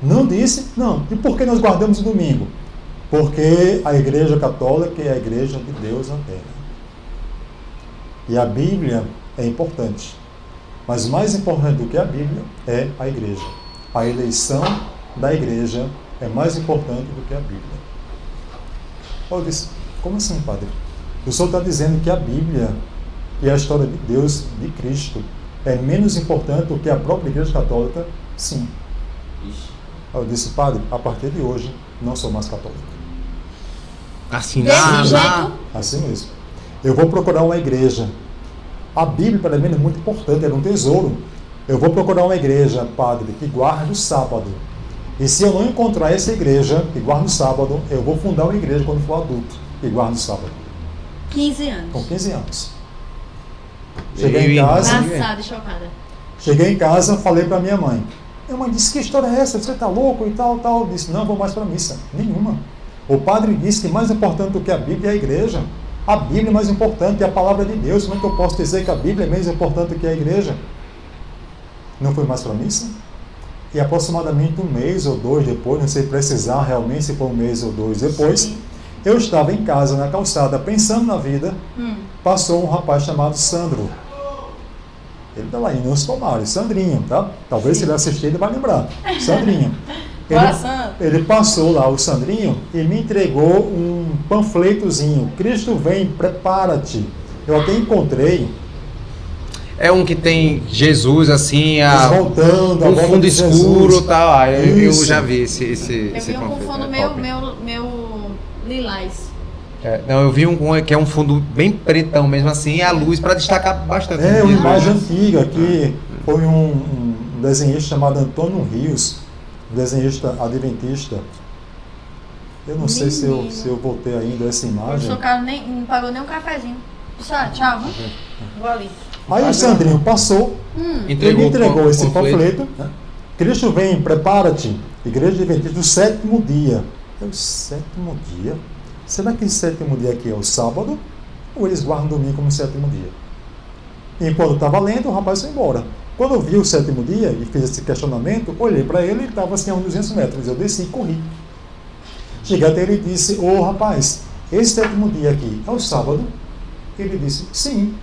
Não disse? Não. E por que nós guardamos o domingo? Porque a Igreja Católica é a Igreja de Deus na Terra. E a Bíblia é importante. Mas mais importante do que a Bíblia é a Igreja. A eleição da Igreja é mais importante do que a Bíblia. Eu disse, como assim, padre? O senhor está dizendo que a Bíblia e a história de Deus, de Cristo, é menos importante do que a própria Igreja Católica? Sim. Eu disse, padre, a partir de hoje, não sou mais católico. Assim, Assim mesmo. Eu vou procurar uma igreja. A Bíblia, para mim, é muito importante, é um tesouro. Eu vou procurar uma igreja, padre, que guarde o sábado. E se eu não encontrar essa igreja que guarda o sábado, eu vou fundar uma igreja quando for adulto, que guarda o sábado. 15 anos. Com 15 anos. Cheguei em casa. Passada e chocada. Cheguei em casa, falei para minha mãe. Minha mãe disse, que história é essa? Você está louco e tal, tal. Eu disse, não, vou mais para a missa. Nenhuma. O padre disse que mais importante do que a Bíblia é a igreja. A Bíblia é mais importante, é a palavra de Deus. Como é que eu posso dizer que a Bíblia é mais importante do que a igreja? Não fui mais para a missa. E aproximadamente 1 mês ou 2 depois, não sei precisar realmente se foi 1 mês ou 2 depois, sim, eu estava em casa, na calçada, pensando na vida, passou um rapaz chamado Sandro. Ele está lá em Nunes Palmares, Sandrinho, tá? Talvez se ele assistir, ele vai lembrar. Sandrinho. Ele passou lá, o Sandrinho, e me entregou um panfletozinho. Cristo vem, prepara-te. Eu até encontrei. É um que tem Jesus assim, voltando, um fundo escuro e tal. Eu já vi esse eu vi um com fundo meu lilás. Não, eu vi um que é um fundo bem pretão mesmo assim, e a luz para destacar bastante. É uma imagem antiga que foi um desenhista chamado Antônio Rios, um desenhista adventista. Eu não sei se eu voltei ainda essa imagem. O cara não pagou nem um cafezinho. Tchau, vou ali. Aí o Sandrinho passou, ele me entregou esse panfleto. Né? Cristo vem, prepara-te. Igreja Adventista do 7º dia. É o 7º dia? Será que esse 7º dia aqui é o sábado? Ou eles guardam domingo como 7º dia? E enquanto eu estava lendo, o rapaz foi embora. Quando eu vi o 7º dia e fiz esse questionamento, olhei para ele, ele estava assim a uns 200 metros. Eu desci e corri. Cheguei até ele e disse, ô rapaz, esse 7º dia aqui é o sábado? Ele disse, sim.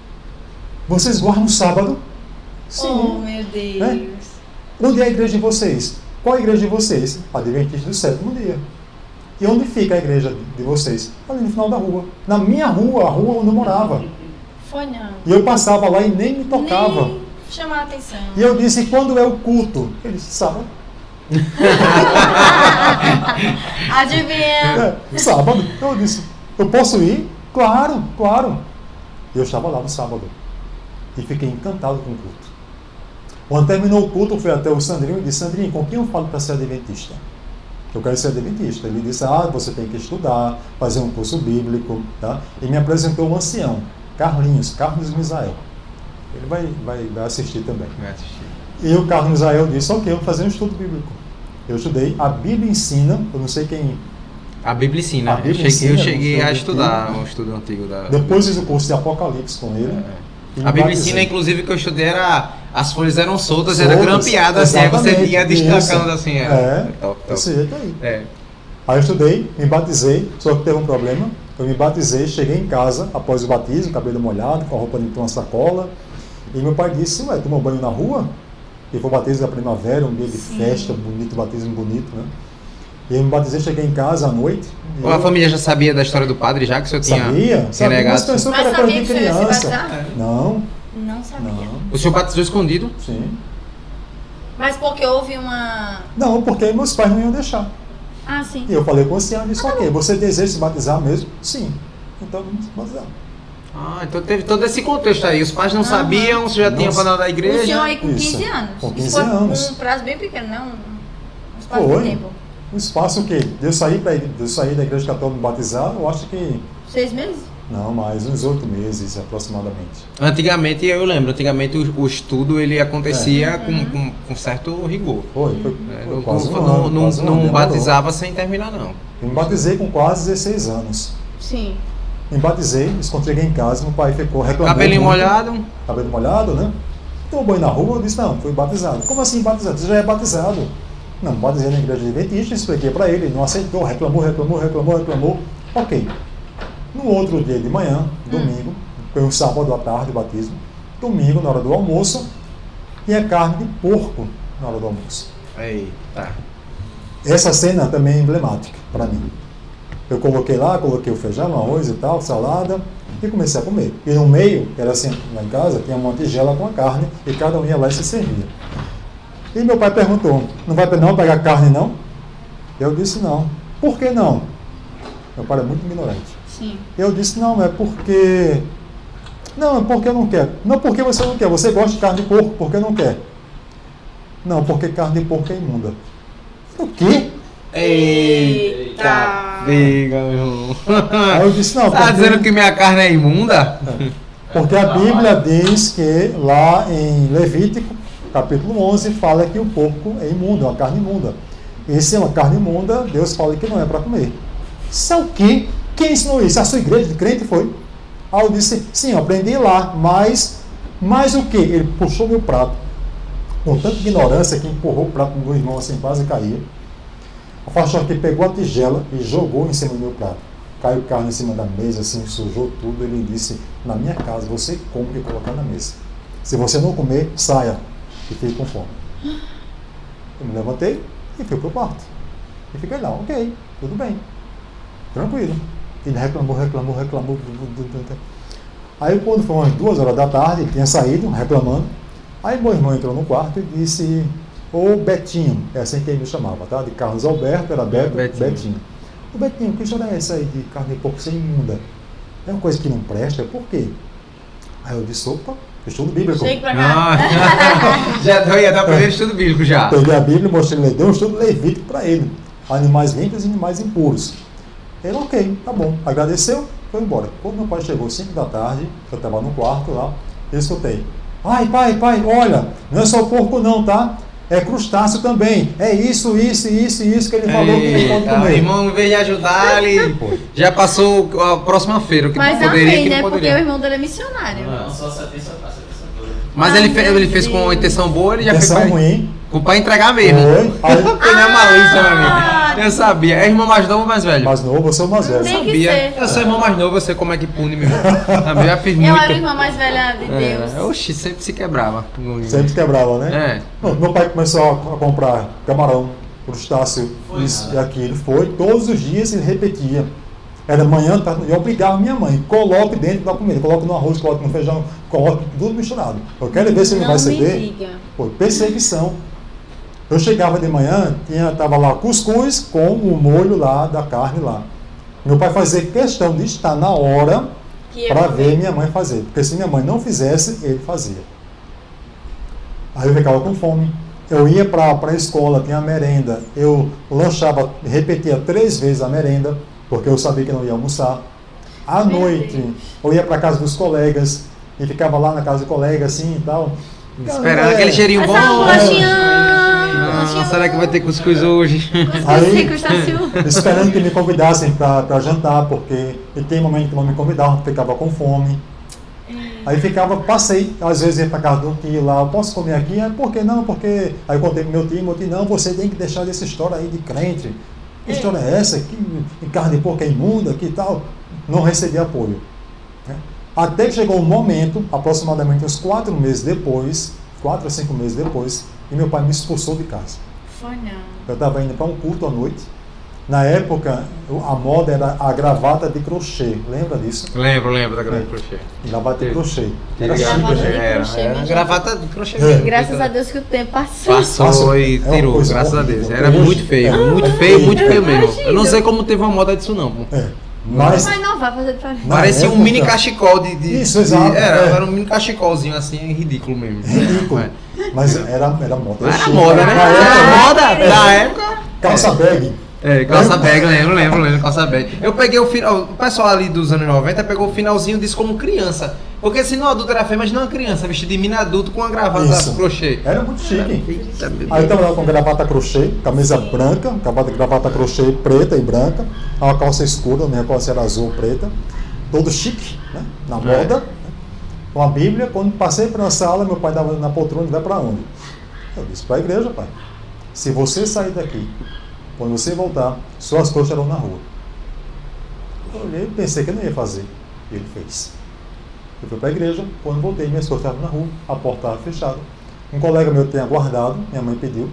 Vocês guardam o sábado? Sim. Oh, meu Deus. Né? Onde é a igreja de vocês? Qual a igreja de vocês? Adventista do 7º dia. E onde fica a igreja de vocês? Ali no final da rua. Na minha rua, a rua onde eu morava. Foi não. E eu passava lá e nem me tocava. Nem chamar a atenção. E eu disse, quando é o culto? Ele disse, sábado. Adivinha? Sábado. Eu disse, eu posso ir? Claro, claro. E eu estava lá no sábado. E fiquei encantado com o culto. Quando terminou o culto, eu fui até o Sandrinho e disse, Sandrinho, com quem eu falo para ser adventista? Eu quero ser adventista. Ele disse, você tem que estudar, fazer um curso bíblico, tá? E me apresentou um ancião, Carlos Misael. Ele vai assistir também. Vai assistir. E o Carlos Misael disse, ok, eu vou fazer um estudo bíblico. Eu estudei, a Bíblia ensina, eu não sei quem A Biblicina. A Biblicina, Eu cheguei um a estudo estudar antigo. um estudo antigo da... Depois fiz o curso de Apocalipse com ele. E me A Biblicina, batizei. inclusive, que eu estudei era... As folhas eram soltas, era Soltas, grampeada assim, aí você exatamente, ia destacando isso. assim. Top. Desse jeito aí. É. Aí eu estudei, me batizei, só que teve um problema. Eu me batizei, cheguei em casa após o batismo, cabelo molhado, com a roupa dentro de uma sacola. E meu pai disse, ué, tomou banho na rua? E foi o batismo da primavera, um dia de festa, bonito, batismo bonito, né? E eu me batizei, cheguei em casa à noite. Ou a família já sabia da história do padre, já que o senhor tinha Sabia, negado? mas pensou que Mas era coisa sabia de que você ia se criança. batizar? Não, Não sabia. não, O senhor batizou escondido? sim. Mas porque houve uma... Não, porque meus pais não iam deixar. Ah, sim. E eu falei com o senhor, disse, ok, você deseja se batizar mesmo? Sim. Então vamos se batizar. Ah, então teve todo esse contexto aí. Os pais não Aham. sabiam, você já tinha Nossa. falado da O senhor igreja. aí com 15 Isso. anos. Com 15 Isso foi anos. um prazo bem pequeno, não? Um espaço de Foi. tempo. Um espaço o quê? De eu sair da igreja católica me batizar, eu acho que 6 meses? não, mais uns 8 meses aproximadamente. Antigamente, eu lembro, antigamente o estudo ele acontecia com certo rigor. Foi Não, quase um não, ano. não, quase um ano, não demorou. batizava sem terminar, não. Eu me batizei com quase 16 anos. Sim. Me batizei, cheguei em casa, meu pai ficou reclamando. Cabelinho muito. molhado. Cabelo molhado, né? Tomou banho na rua, eu disse, não, fui batizado. Como assim batizado? Você já é batizado. Não, batizei na igreja adventista, expliquei para ele, ele não aceitou, reclamou. Ok. No outro dia de manhã, domingo, foi um sábado à tarde o batismo, domingo, na hora do almoço, tinha carne de porco na hora do almoço. Eita. Essa cena também é emblemática para mim. Eu coloquei o feijão, arroz e tal, salada, e comecei a comer. E no meio, era assim, lá em casa, tinha uma tigela com a carne, e cada um ia lá e se servia. E meu pai perguntou, não vai não pegar carne não? Eu disse não. Por que não? Meu pai é muito ignorante. Sim. Eu disse, não, é porque eu não quero. Não, porque você não quer. Você gosta de carne de porco, por que não quer? Não, porque carne de porco é imunda. O quê? Eita! Diga, meu irmão. Aí eu disse, não, Tá dizendo que minha carne é imunda? porque a Bíblia diz que lá em Levítico, capítulo 11, fala que o porco é imundo, é uma carne imunda. E se é uma carne imunda, Deus fala que não é para comer. Isso é o quê? Quem ensinou isso? A sua igreja de crente foi? Aí eu disse, sim, eu aprendi lá, mas o quê? Ele puxou meu prato, com tanta ignorância que empurrou o prato do meu irmão assim, quase caía. O pastor que pegou a tigela e jogou em cima do meu prato. Caiu carne em cima da mesa, assim, sujou tudo. Ele disse, na minha casa, você come o que colocar na mesa. Se você não comer, saia e fique com fome. Eu me levantei e fui pro quarto. E fiquei lá, ok, tudo bem. Tranquilo. Ele reclamou. Aí quando foi umas 2 horas da tarde, ele tinha saído reclamando. Aí meu irmão entrou no quarto e disse, ô Betinho, é assim que ele me chamava, tá? De Carlos Alberto, era Betinho. Ô Betinho, que história é essa aí de carne de porco sem imunda? É uma coisa que não presta, por quê? Aí eu disse, opa, estudo bíblico. Chega pra cá. Já ia dar o primeiro estudo bíblico já. Peguei a Bíblia, mostrei, ele deu um estudo levítico para ele. Animais limpos e animais impuros. Ele, ok, tá bom. Agradeceu, foi embora. Quando meu pai chegou 5 da tarde, eu estava no quarto lá, eu escutei. Ai, pai, olha, não é só porco não, tá? É crustáceo também. É isso que ele falou que não pode O comer. irmão, em vez de ajudar, ele já passou a próxima feira, o que Mas não poderia, amém, que né? não Porque o poderia. irmão dele é missionário. Não, só essa toda. Mas Ai, ele fez meu com Deus. intenção boa, ele já Intenção fez ruim. pra entregar mesmo. Foi. Aí, Ele é malícia, meu amigo. Eu sabia. É irmão mais novo ou mais velho? mais novo, você é o mais velho. Tem que Sabia. ser. Eu sou irmão mais novo, eu sei como é que pune mesmo. Eu já fiz muito. Eu era a irmã mais velha de Deus. Oxi, sempre se quebrava. Sempre quebrava, né? É. Não, meu pai começou a comprar camarão, crustáceo, isso e aquilo. Foi, todos os dias ele repetia. Era manhã, tarde, eu obrigava minha mãe, coloque dentro da comida, coloque no arroz, coloque no feijão, coloque tudo misturado. Eu quero ver se ele não vai Não me ceder. diga. Foi perseguição. Eu chegava de manhã, tava lá cuscuz com o molho lá da carne lá. Meu pai fazia questão de estar na hora Que para eu ver minha mãe fazer. Porque se minha mãe não fizesse, ele fazia. Aí eu ficava com fome. Eu ia para a escola, tinha a merenda. Eu lanchava, repetia 3 vezes a merenda, porque eu sabia que não ia almoçar. À Meu noite, Deus. eu ia para casa dos colegas e ficava lá na casa do colega assim e tal. Esperando aquele cheirinho bom. Essa bolachinha. será que vai ter cuscuz hoje? Aí, Cuscuz esperando que me convidassem para jantar, porque tem momento que não me convidavam, ficava com fome. Aí passei, às vezes ia para casa de um tio lá, eu posso comer aqui? Aí, por que não? Porque aí eu contei pro meu tio, não, você tem que deixar dessa história aí de crente. Que história é essa? Que carne de porco é imunda, que tal? Não recebi apoio. Né? Até que chegou um momento, aproximadamente uns 4 meses depois, 4 ou 5 meses depois, e meu pai me expulsou de casa. Foi não. Eu estava indo para um culto à noite. Na época, a moda era a gravata de crochê. Lembra disso? Lembro da gravata de crochê. Gravata de crochê. Era Gravata de chique, crochê, era minha gravata de crochê. Graças a Deus que o tempo passou. Passou e É uma tirou, coisa graças a horrível. Deus. Era Hoje- muito feio, é, muito é feio, feio. muito feio mesmo. Imagino. Eu não sei como teve uma moda disso não. Mas Mas não vai fazer diferença. Na Parecia um época- mini cachecol de Isso, exato, era um mini cachecolzinho assim, é ridículo mesmo. ridículo. É. Mas era moda. Era chique. moda, né? Na época, Era moda da época. calça bag. Calça bag, lembro, calça bag. Eu peguei o final, o pessoal ali dos anos 90 pegou o finalzinho disso como criança. Porque se no adulto era feio, mas não uma criança, vestida de mini adulto com uma gravata Isso. crochê. Era muito chique. Eita, meu Aí eu Deus. estava lá com gravata crochê, camisa branca, gravata crochê preta e branca, uma calça escura, não recordo se era azul ou preta, todo chique, né? Na moda, né? Com a Bíblia. Quando passei pela sala, meu pai dava na poltrona, vai para onde? Eu disse, para a igreja, pai. Se você sair daqui, quando você voltar, suas coisas estarão na rua. Eu olhei e pensei que eu não ia fazer. E ele fez. Eu fui para a igreja, quando voltei, minhas coisas estavam na rua, a porta estava fechada. Um colega meu tinha guardado, minha mãe pediu,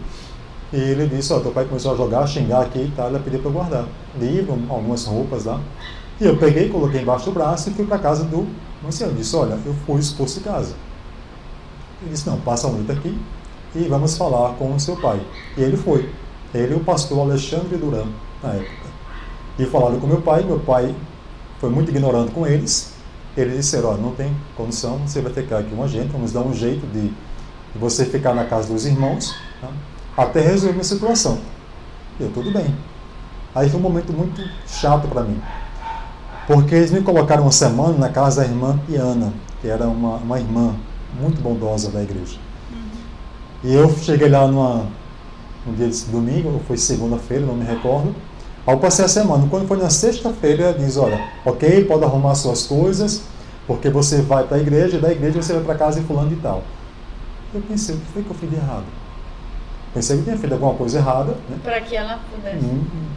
e ele disse, teu pai começou a jogar, a xingar aqui e tal, ela pediu para eu guardar. Livro, algumas roupas lá. E eu peguei, coloquei embaixo do braço e fui para a casa do meu senhor. Eu disse, olha, eu fui expulso de casa. Ele disse, não, passa a noite aqui e vamos falar com o seu pai. E ele foi. Ele e o pastor Alexandre Duran, na época. E falaram com meu pai foi muito ignorante com eles. Eles disseram, não tem condição, você vai ficar aqui com a gente, vamos dar um jeito de você ficar na casa dos irmãos, tá? Até resolver a situação. Eu, tudo bem. Aí foi um momento muito chato para mim. Porque eles me colocaram uma semana na casa da irmã Piana, que era uma irmã muito bondosa da igreja. E eu cheguei lá no dia de domingo, ou foi segunda-feira, não me recordo. Aí eu passei a semana. Quando foi na sexta-feira, ela diz, olha, ok, pode arrumar suas coisas, porque você vai para a igreja, e da igreja você vai para casa de fulano de tal. Eu pensei, o que foi que eu fiz de errado? Pensei que eu tinha feito alguma coisa errada, né? Para que ela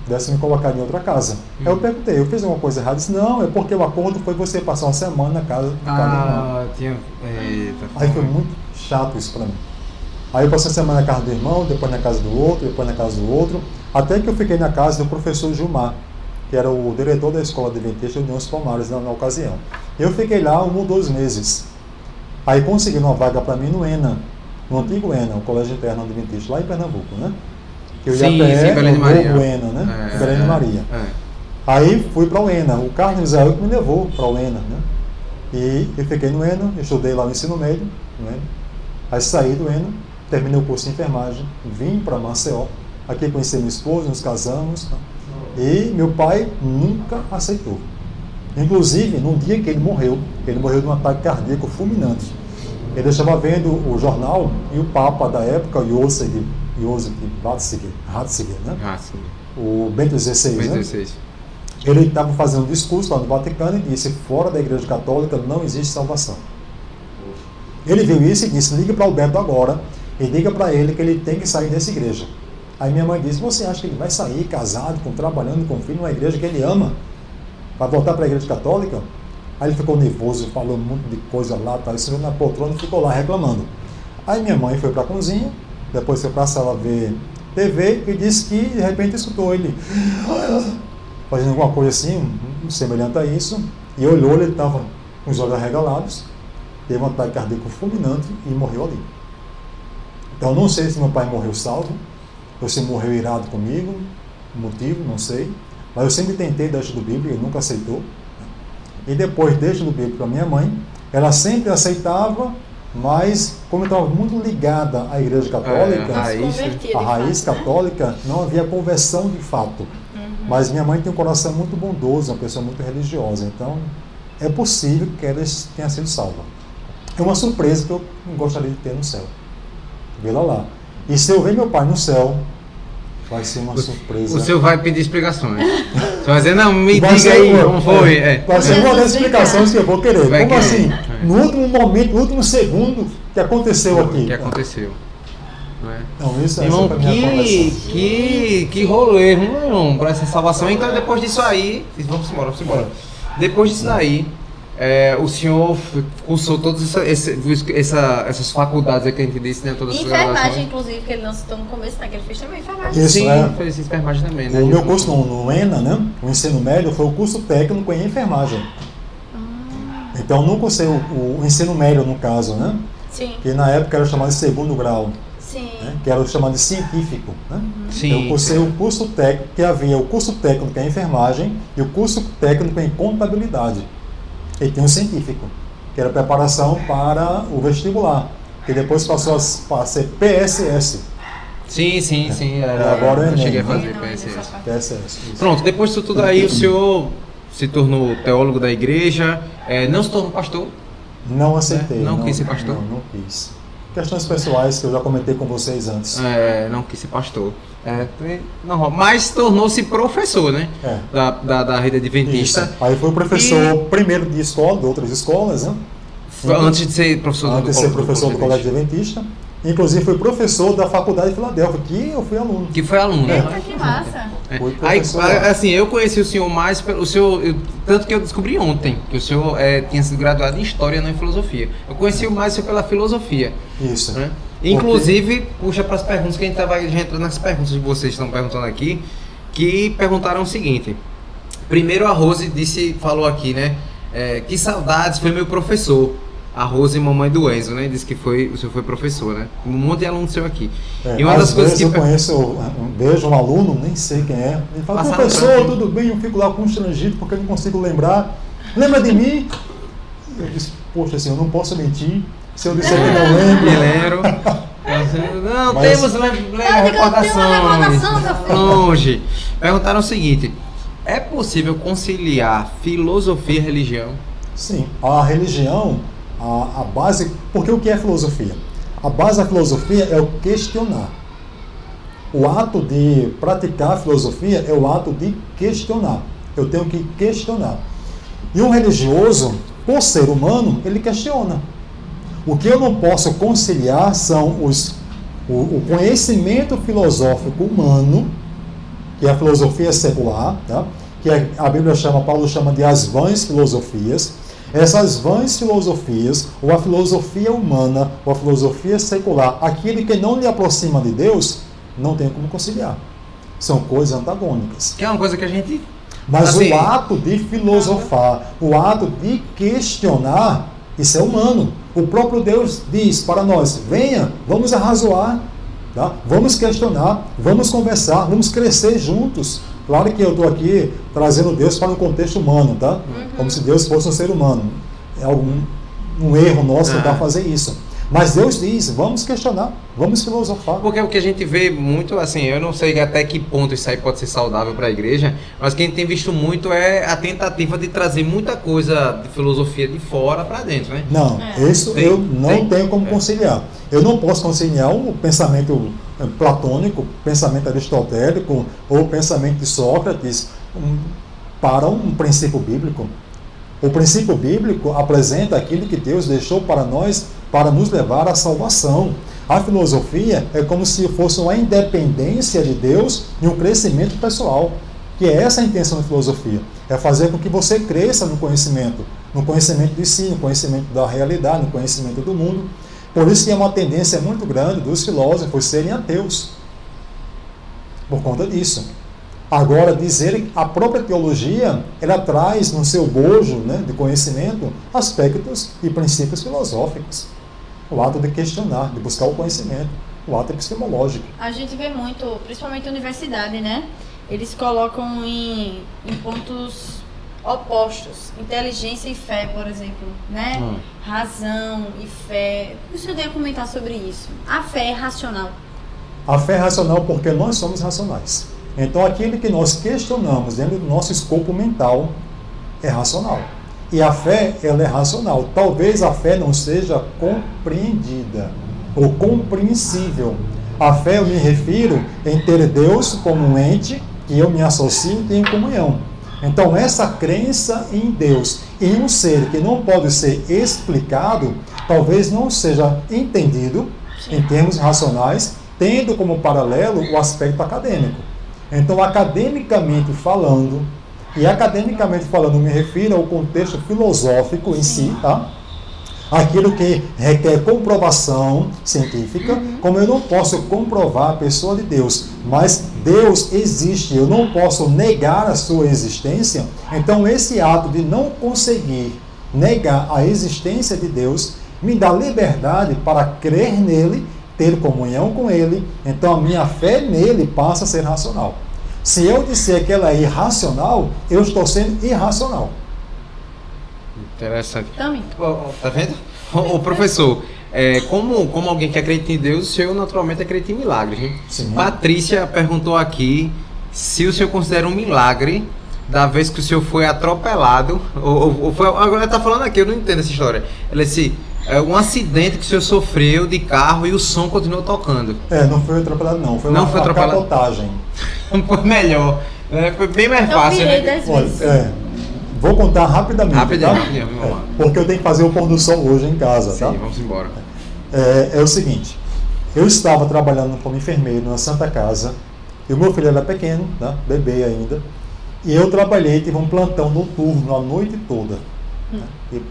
Pudesse me colocar em outra casa. Aí eu perguntei, eu fiz alguma coisa errada? Disse, não, é porque o acordo foi você passar uma semana na casa de cada irmão. Tinha. Eita. Aí foi muito chato isso para mim. Aí eu passei a semana na casa do irmão, depois na casa do outro, depois na casa do outro, até que eu fiquei na casa do professor Gilmar, que era o diretor da Escola Adventista de União dos Palmares na ocasião. Eu fiquei lá 1 ou 2 meses. Aí conseguiram uma vaga para mim no ENA, no antigo ENA, o Colégio Interno Adventista, lá em Pernambuco, né? Que eu ia Sim, até sim, Belém de o Maria. novo ENA, né? Belém de Maria. Aí fui para o ENA, o Carlos Israel que me levou para o ENA, né? E eu fiquei no ENA, eu estudei lá no ensino médio, no ENA. Aí saí do ENA, terminei o curso de enfermagem, vim para Maceió, aqui conheci minha esposa, nos casamos, tá? E meu pai nunca aceitou. Inclusive, num dia que ele morreu de um ataque cardíaco fulminante. Ele estava vendo o jornal e o Papa da época, Josef Ratzinger, né? O Bento XVI, Bento né? XVI. Ele estava fazendo um discurso lá no Vaticano e disse, fora da Igreja Católica não existe salvação. Ele viu isso e disse, liga para Alberto agora e diga para ele que ele tem que sair dessa igreja. Aí minha mãe disse, você acha que ele vai sair casado, trabalhando com filho numa igreja que ele ama? Vai voltar para a Igreja Católica? Aí ele ficou nervoso, falou um monte de coisa lá, tá, sentou na poltrona e ficou lá reclamando. Aí minha mãe foi para a cozinha, depois foi para a sala ver TV e disse que de repente escutou ele fazendo alguma coisa assim, semelhante a isso, e olhou, ele estava com os olhos arregalados, teve um ataque cardíaco fulminante e morreu ali. Então não sei se meu pai morreu salvo, ou se morreu irado comigo, motivo, não sei, mas eu sempre tentei dar estudo bíblico, ele nunca aceitou. E depois de estudo bíblico para minha mãe, ela sempre aceitava, mas como eu estava muito ligada à Igreja Católica, a raiz católica, não havia conversão de fato. Mas minha mãe tem um coração muito bondoso, uma pessoa muito religiosa, então é possível que ela tenha sido salva. É uma surpresa que eu gostaria de ter no céu. Vê-la lá. E se eu ver meu pai no céu, vai ser uma surpresa. O senhor vai pedir explicações. Você vai dizer, não, me Vai diga ser aí uma- como foi. Vai ser uma das explicações que eu vou querer. Vai Como querer. assim? No último momento, no último segundo, que aconteceu aqui. O que aconteceu. Não é? Então, isso Irmão, essa foi a minha conversa. que rolê, irmão, para essa salvação. Então, depois disso aí, vamos embora. Depois disso daí, o senhor cursou todas essas faculdades aí que a gente disse, né? Todas essas Enfermagem, graduações. inclusive, que ele não citou no começo, né? Que ele fez também enfermagem. Isso, Sim, é. fez enfermagem também, né? O meu curso no ENA, né? O ensino médio, foi o curso técnico em enfermagem. Então, não cursei o ensino médio, no caso, né? Sim, Que na época era chamado de segundo grau, sim. né? Que era o chamado de científico, né? Sim. Eu cursei o curso técnico, que havia o curso técnico em enfermagem e o curso técnico em contabilidade. E tem o científico, que era preparação para o vestibular, que depois passou a ser PSS. Sim. Agora é eu cheguei a Enem, fazer né? PSS. PSS. Isso. Pronto, depois disso tudo aí, o senhor se tornou teólogo da igreja, não se tornou pastor? Não aceitei. Não quis ser pastor? Não quis. Questões pessoais que eu já comentei com vocês antes. Não quis ser pastor. Normal. Mas tornou-se professor, né? É. Da rede adventista. Isso. Aí foi professor primeiro de escola, de outras escolas, né? Antes de ser professor Antes de ser professor do Colégio Adventista. Inclusive foi professor da Faculdade de Filadélfia, que eu fui aluno. Que foi aluno, né? Eita, que massa. Foi Aí, professor lá. assim, eu conheci o senhor mais pelo senhor, tanto que eu descobri ontem que o senhor tinha sido graduado em História, não em Filosofia. Eu conheci o mais pela filosofia. Isso. Né? Inclusive, puxa para as perguntas que a gente estava entrando nas perguntas que vocês estão perguntando aqui, que perguntaram o seguinte. Primeiro a Rose falou aqui, né? Que saudades, foi meu professor. A Rose, mamãe do Enzo, né? Disse que o senhor foi professor, né? Um monte de aluno seu aqui. E uma Às das coisas vezes que eu conheço, vejo um aluno, nem sei quem é, ele fala, Passaram professor, pra mim. tudo bem? Eu fico lá constrangido porque eu não consigo lembrar. Lembra de mim? Eu disse, poxa, assim, eu não posso mentir. Se eu disser que não lembro. me lembro. Não, Mas- temos recordação, meu filho. longe. Perguntaram o seguinte: é possível conciliar filosofia e religião? Sim, a religião, a base, porque o que é filosofia? A base da filosofia é o questionar. O ato de praticar a filosofia é o ato de questionar. Eu tenho que questionar. E um religioso, por ser humano, ele questiona. O que eu não posso conciliar são o conhecimento filosófico humano, que é a filosofia secular, tá? Que a Bíblia Paulo chama de as vãs filosofias. Essas vãs filosofias, ou a filosofia humana, ou a filosofia secular, aquele que não lhe aproxima de Deus, não tem como conciliar. São coisas antagônicas. Que é uma coisa que a gente. Mas assim, o ato de filosofar, o ato de questionar, isso é humano. O próprio Deus diz para nós, venha, vamos arrazoar, tá? Vamos questionar, vamos conversar, vamos crescer juntos. Claro que eu estou aqui trazendo Deus para um contexto humano, tá? Como se Deus fosse um ser humano. É um erro nosso tentar fazer isso. Mas Deus diz, vamos questionar, vamos filosofar. Porque o que a gente vê muito, assim, eu não sei até que ponto isso aí pode ser saudável para a igreja, mas o que a gente tem visto muito é a tentativa de trazer muita coisa de filosofia de fora para dentro, né? Não, isso eu não tenho como conciliar. Eu não posso conciliar o pensamento platônico, pensamento aristotélico ou pensamento de Sócrates para um princípio bíblico. O princípio bíblico apresenta aquilo que Deus deixou para nós para nos levar à salvação. A filosofia é como se fosse uma independência de Deus e um crescimento pessoal. Que é essa a intenção da filosofia. É fazer com que você cresça no conhecimento de si, no conhecimento da realidade, no conhecimento do mundo. Por isso que é uma tendência muito grande dos filósofos serem ateus. Por conta disso. Agora, dizer a própria teologia, ela traz no seu bojo, né, de conhecimento aspectos e princípios filosóficos. O ato de questionar, de buscar o conhecimento, o ato epistemológico. A gente vê muito, principalmente a universidade, né? Eles colocam em pontos opostos, inteligência e fé, por exemplo, né? Razão e fé. O senhor deve comentar sobre isso. A fé é racional. A fé é racional porque nós somos racionais. Então, aquilo que nós questionamos dentro do nosso escopo mental é racional. E a fé, ela é racional. Talvez a fé não seja compreendida ou compreensível, A fé eu me refiro em ter Deus como um ente que eu me associo e tenho comunhão. Então, essa crença em Deus, em um ser que não pode ser explicado, talvez não seja entendido em termos racionais, tendo como paralelo o aspecto acadêmico. Então, academicamente falando, me refiro ao contexto filosófico em si, tá? Aquilo que requer comprovação científica, como eu não posso comprovar a pessoa de Deus, mas Deus existe, eu não posso negar a sua existência, então esse ato de não conseguir negar a existência de Deus me dá liberdade para crer nele, ter comunhão com ele, então a minha fé nele passa a ser racional. Se eu disser que ela é irracional, eu estou sendo irracional. Interessante. Também. Tá vendo? Ô professor, como alguém que acredita em Deus, o senhor naturalmente acredita em milagres, hein? Sim. Patrícia perguntou aqui se o senhor considera um milagre da vez que o senhor foi atropelado, ou foi, agora ela tá falando aqui, eu não entendo essa história. Ela disse, um acidente que o senhor sofreu de carro e o som continuou tocando. Não foi atropelado não, foi Não uma foi atropelado. capotagem. Foi melhor, né? Foi bem mais Eu fácil, virei né? 10 vezes. Vou contar rapidamente, Rapidinho, tá? rapidinho, vamos lá. Porque eu tenho que fazer o pôr do sol hoje em casa, Sim, tá? vamos embora. É o seguinte, eu estava trabalhando como enfermeiro na Santa Casa, e o meu filho era pequeno, né? Bebê ainda, e eu trabalhei, tive um plantão noturno a noite toda. E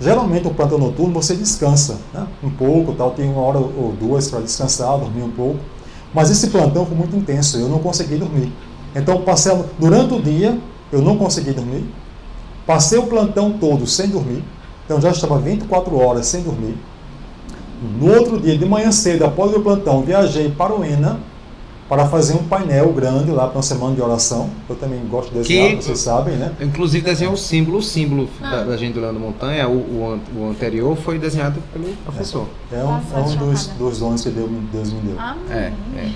geralmente o plantão noturno você descansa, né? Um pouco, tal, tem 1 hora ou 2 para descansar, dormir um pouco, mas esse plantão foi muito intenso, eu não consegui dormir. Então durante o dia eu não consegui dormir, passei o plantão todo sem dormir, então já estava 24 horas sem dormir. No outro dia, de manhã cedo, após o plantão, viajei para o ENA para fazer um painel grande lá para uma semana de oração. Eu também gosto de desenhar, vocês sabem, né? Inclusive desenhou o símbolo da gente do Leandro Montanha, o anterior foi desenhado pelo professor. É um dos dons que Deus me deu.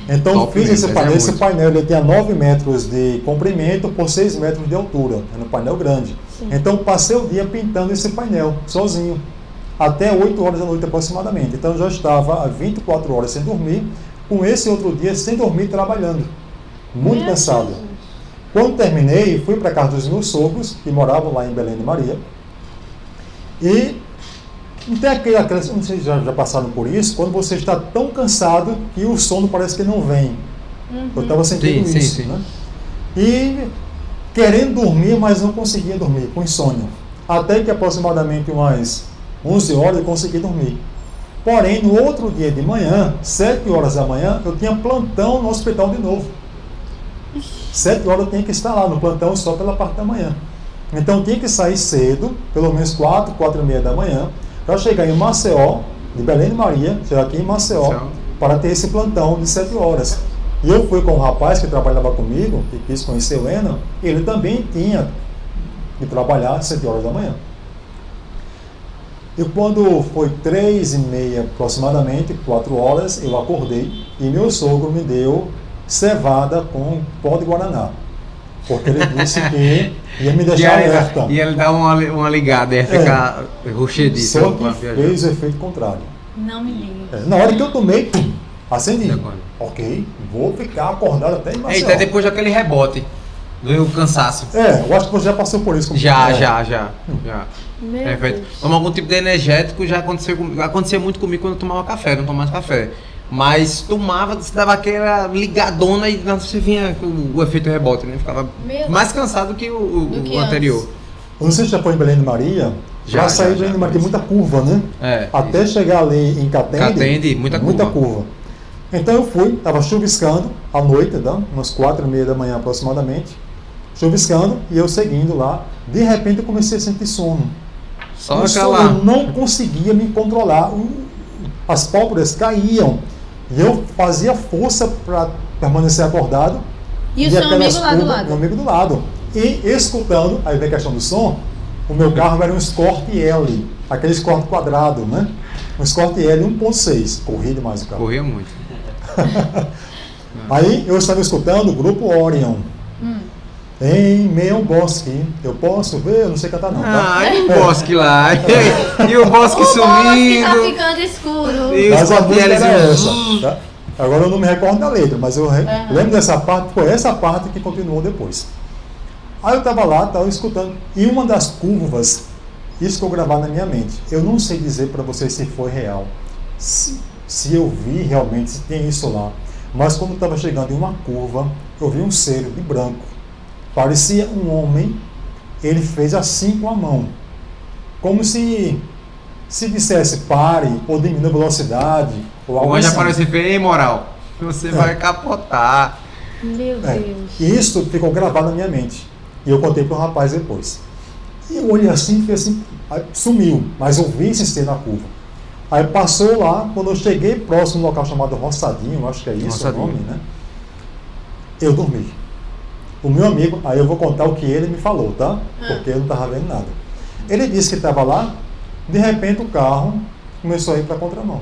Então Top fiz mesmo, esse painel. muito. Esse painel ele tinha 9 metros de comprimento por 6 metros de altura. Era um painel grande. Sim. Então passei o dia pintando esse painel, sozinho. Até 8 horas da noite aproximadamente. Então já estava há 24 horas sem dormir, com esse outro dia sem dormir, trabalhando. Muito cansado. Jesus. Quando terminei, fui para a casa dos meus sogros, que moravam lá em Belém de Maria. E não tem aquelas, não sei se já passaram por isso, quando você está tão cansado que o sono parece que não vem. Eu estava sentindo isso. Sim. Né? E querendo dormir, mas não conseguia dormir, com insônia. Até que aproximadamente umas 11 horas eu consegui dormir. Porém, no outro dia de manhã, 7 horas da manhã, eu tinha plantão no hospital de novo. 7 horas eu tinha que estar lá no plantão só pela parte da manhã. Então eu tinha que sair cedo, pelo menos 4 e meia da manhã, para chegar em Maceió, de Belém de Maria, chegar aqui em Maceió, para ter esse plantão de 7 horas. E eu fui com um rapaz que trabalhava comigo, que quis conhecer o Ena, ele também tinha que trabalhar às 7 horas da manhã. E quando foi 3h30 aproximadamente, 4 horas, eu acordei e meu sogro me deu cevada com pó de guaraná. Porque ele disse que ia me deixar alerta. E ele dá uma ligada, ia ficar rochediço. Só que fez o efeito contrário. Não me liga. Na hora que eu tomei, pum, acendi. Ok, vou ficar acordado até em Maceió. Eita, depois daquele rebote, do cansaço. Eu acho que você já passou por isso. Comigo. Já. Meu Perfeito. Deus. Tomar algum tipo de energético já acontecia muito comigo quando eu tomava café, não tomava café. Mas tomava, você dava aquela ligadona e você vinha com o efeito rebote, né? Ficava mais cansado que o anterior. Eu não sei se já foi em Belém de Maria. Já saí de Belém de Maria, tem muita curva, né? Até chegar ali em Catende, muita curva. Então eu fui, estava chuviscando à noite, umas 4h30 da manhã aproximadamente, chuviscando, e eu seguindo lá. De repente eu comecei a sentir sono. Eu não conseguia me controlar, as pálpebras caíam, e eu fazia força para permanecer acordado. E o seu amigo lá do lado? Meu amigo do lado. E escutando, aí vem a questão do som, o meu carro era um Escort L, aquele Escort quadrado, né? Um Escort L 1.6, corria demais o carro. Corria muito. Aí eu estava escutando o grupo Orion. Em meio ao bosque, eu posso ver? Eu não sei cantar não. E o bosque lá. E o bosque sumindo. O bosque tá ficando escuro. E mas a música era essa. Tá? Agora eu não me recordo da letra, mas eu lembro dessa parte, foi essa parte que continuou depois. Aí eu estava lá, estava escutando, e uma das curvas, isso ficou gravado na minha mente. Eu não sei dizer para vocês se foi real, se eu vi realmente, se tem isso lá. Mas quando eu estava chegando em uma curva, eu vi um ser de branco. Parecia um homem, ele fez assim com a mão. Como se dissesse pare, ou diminua a velocidade, ou algo Hoje assim. aparece bem moral. Você vai capotar. Meu Deus. E isso ficou gravado na minha mente. E eu contei para o rapaz depois. E eu olhei assim, fiz assim, aí sumiu, mas eu vi esse ser na curva. Aí passou lá, quando eu cheguei próximo de um local chamado Roçadinho, acho que é isso Roçadinho. o nome, né? Eu dormi. O meu amigo, aí eu vou contar o que ele me falou, tá? Porque eu não estava vendo nada. Ele disse que estava lá, de repente o carro começou a ir para a contramão.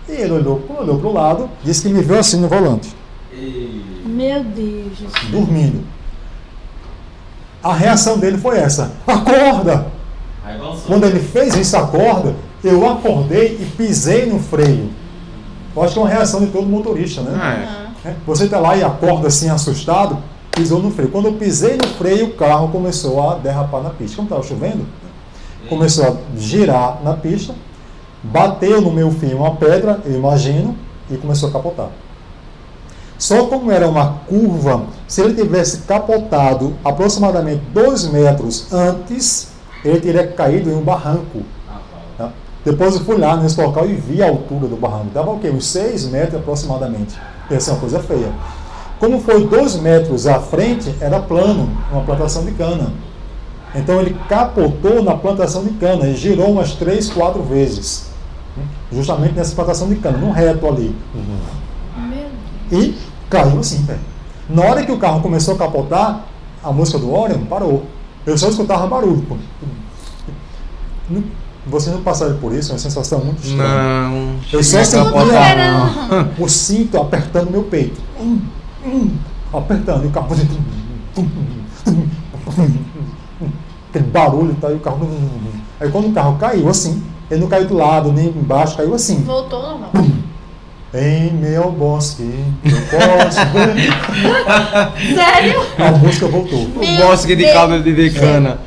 E ele olhou para o lado, disse que me viu assim no volante, Meu Deus do céu. dormindo. A reação dele foi essa: acorda! Aí balançou. Quando ele fez isso, acorda, eu acordei e pisei no freio. Eu acho que é uma reação de todo motorista, né? Você está lá e acorda assim, assustado, pisou no freio. Quando eu pisei no freio, o carro começou a derrapar na pista. Como estava chovendo, começou a girar na pista, bateu no meu fio uma pedra, eu imagino, e começou a capotar. Só como era uma curva, se ele tivesse capotado aproximadamente 2 metros antes, ele teria caído em um barranco. Tá? Depois eu fui lá nesse local e vi a altura do barranco. Dava o quê? Uns 6 metros aproximadamente. Essa é uma coisa feia. Como foi 2 metros à frente, era plano, uma plantação de cana. Então ele capotou na plantação de cana e girou umas 3, 4 vezes. Justamente nessa plantação de cana, num reto ali. Meu Deus. E caiu assim, velho. Na hora que o carro começou a capotar, a música do Orion parou. Eu só escutava barulho. Pô. Vocês não passaram por isso? É uma sensação muito estranha. Não. Eu só Chega a sentia capotar, o cinto apertando meu peito. Apertando. E o carro fazendo... aquele barulho e tal, e o carro... Aí quando o carro caiu assim, ele não caiu do lado, nem embaixo, caiu assim. Voltou normal. Em meu bosque, eu posso ver. Sério? A música voltou. O Meu bosque de Deus. caldo de cana.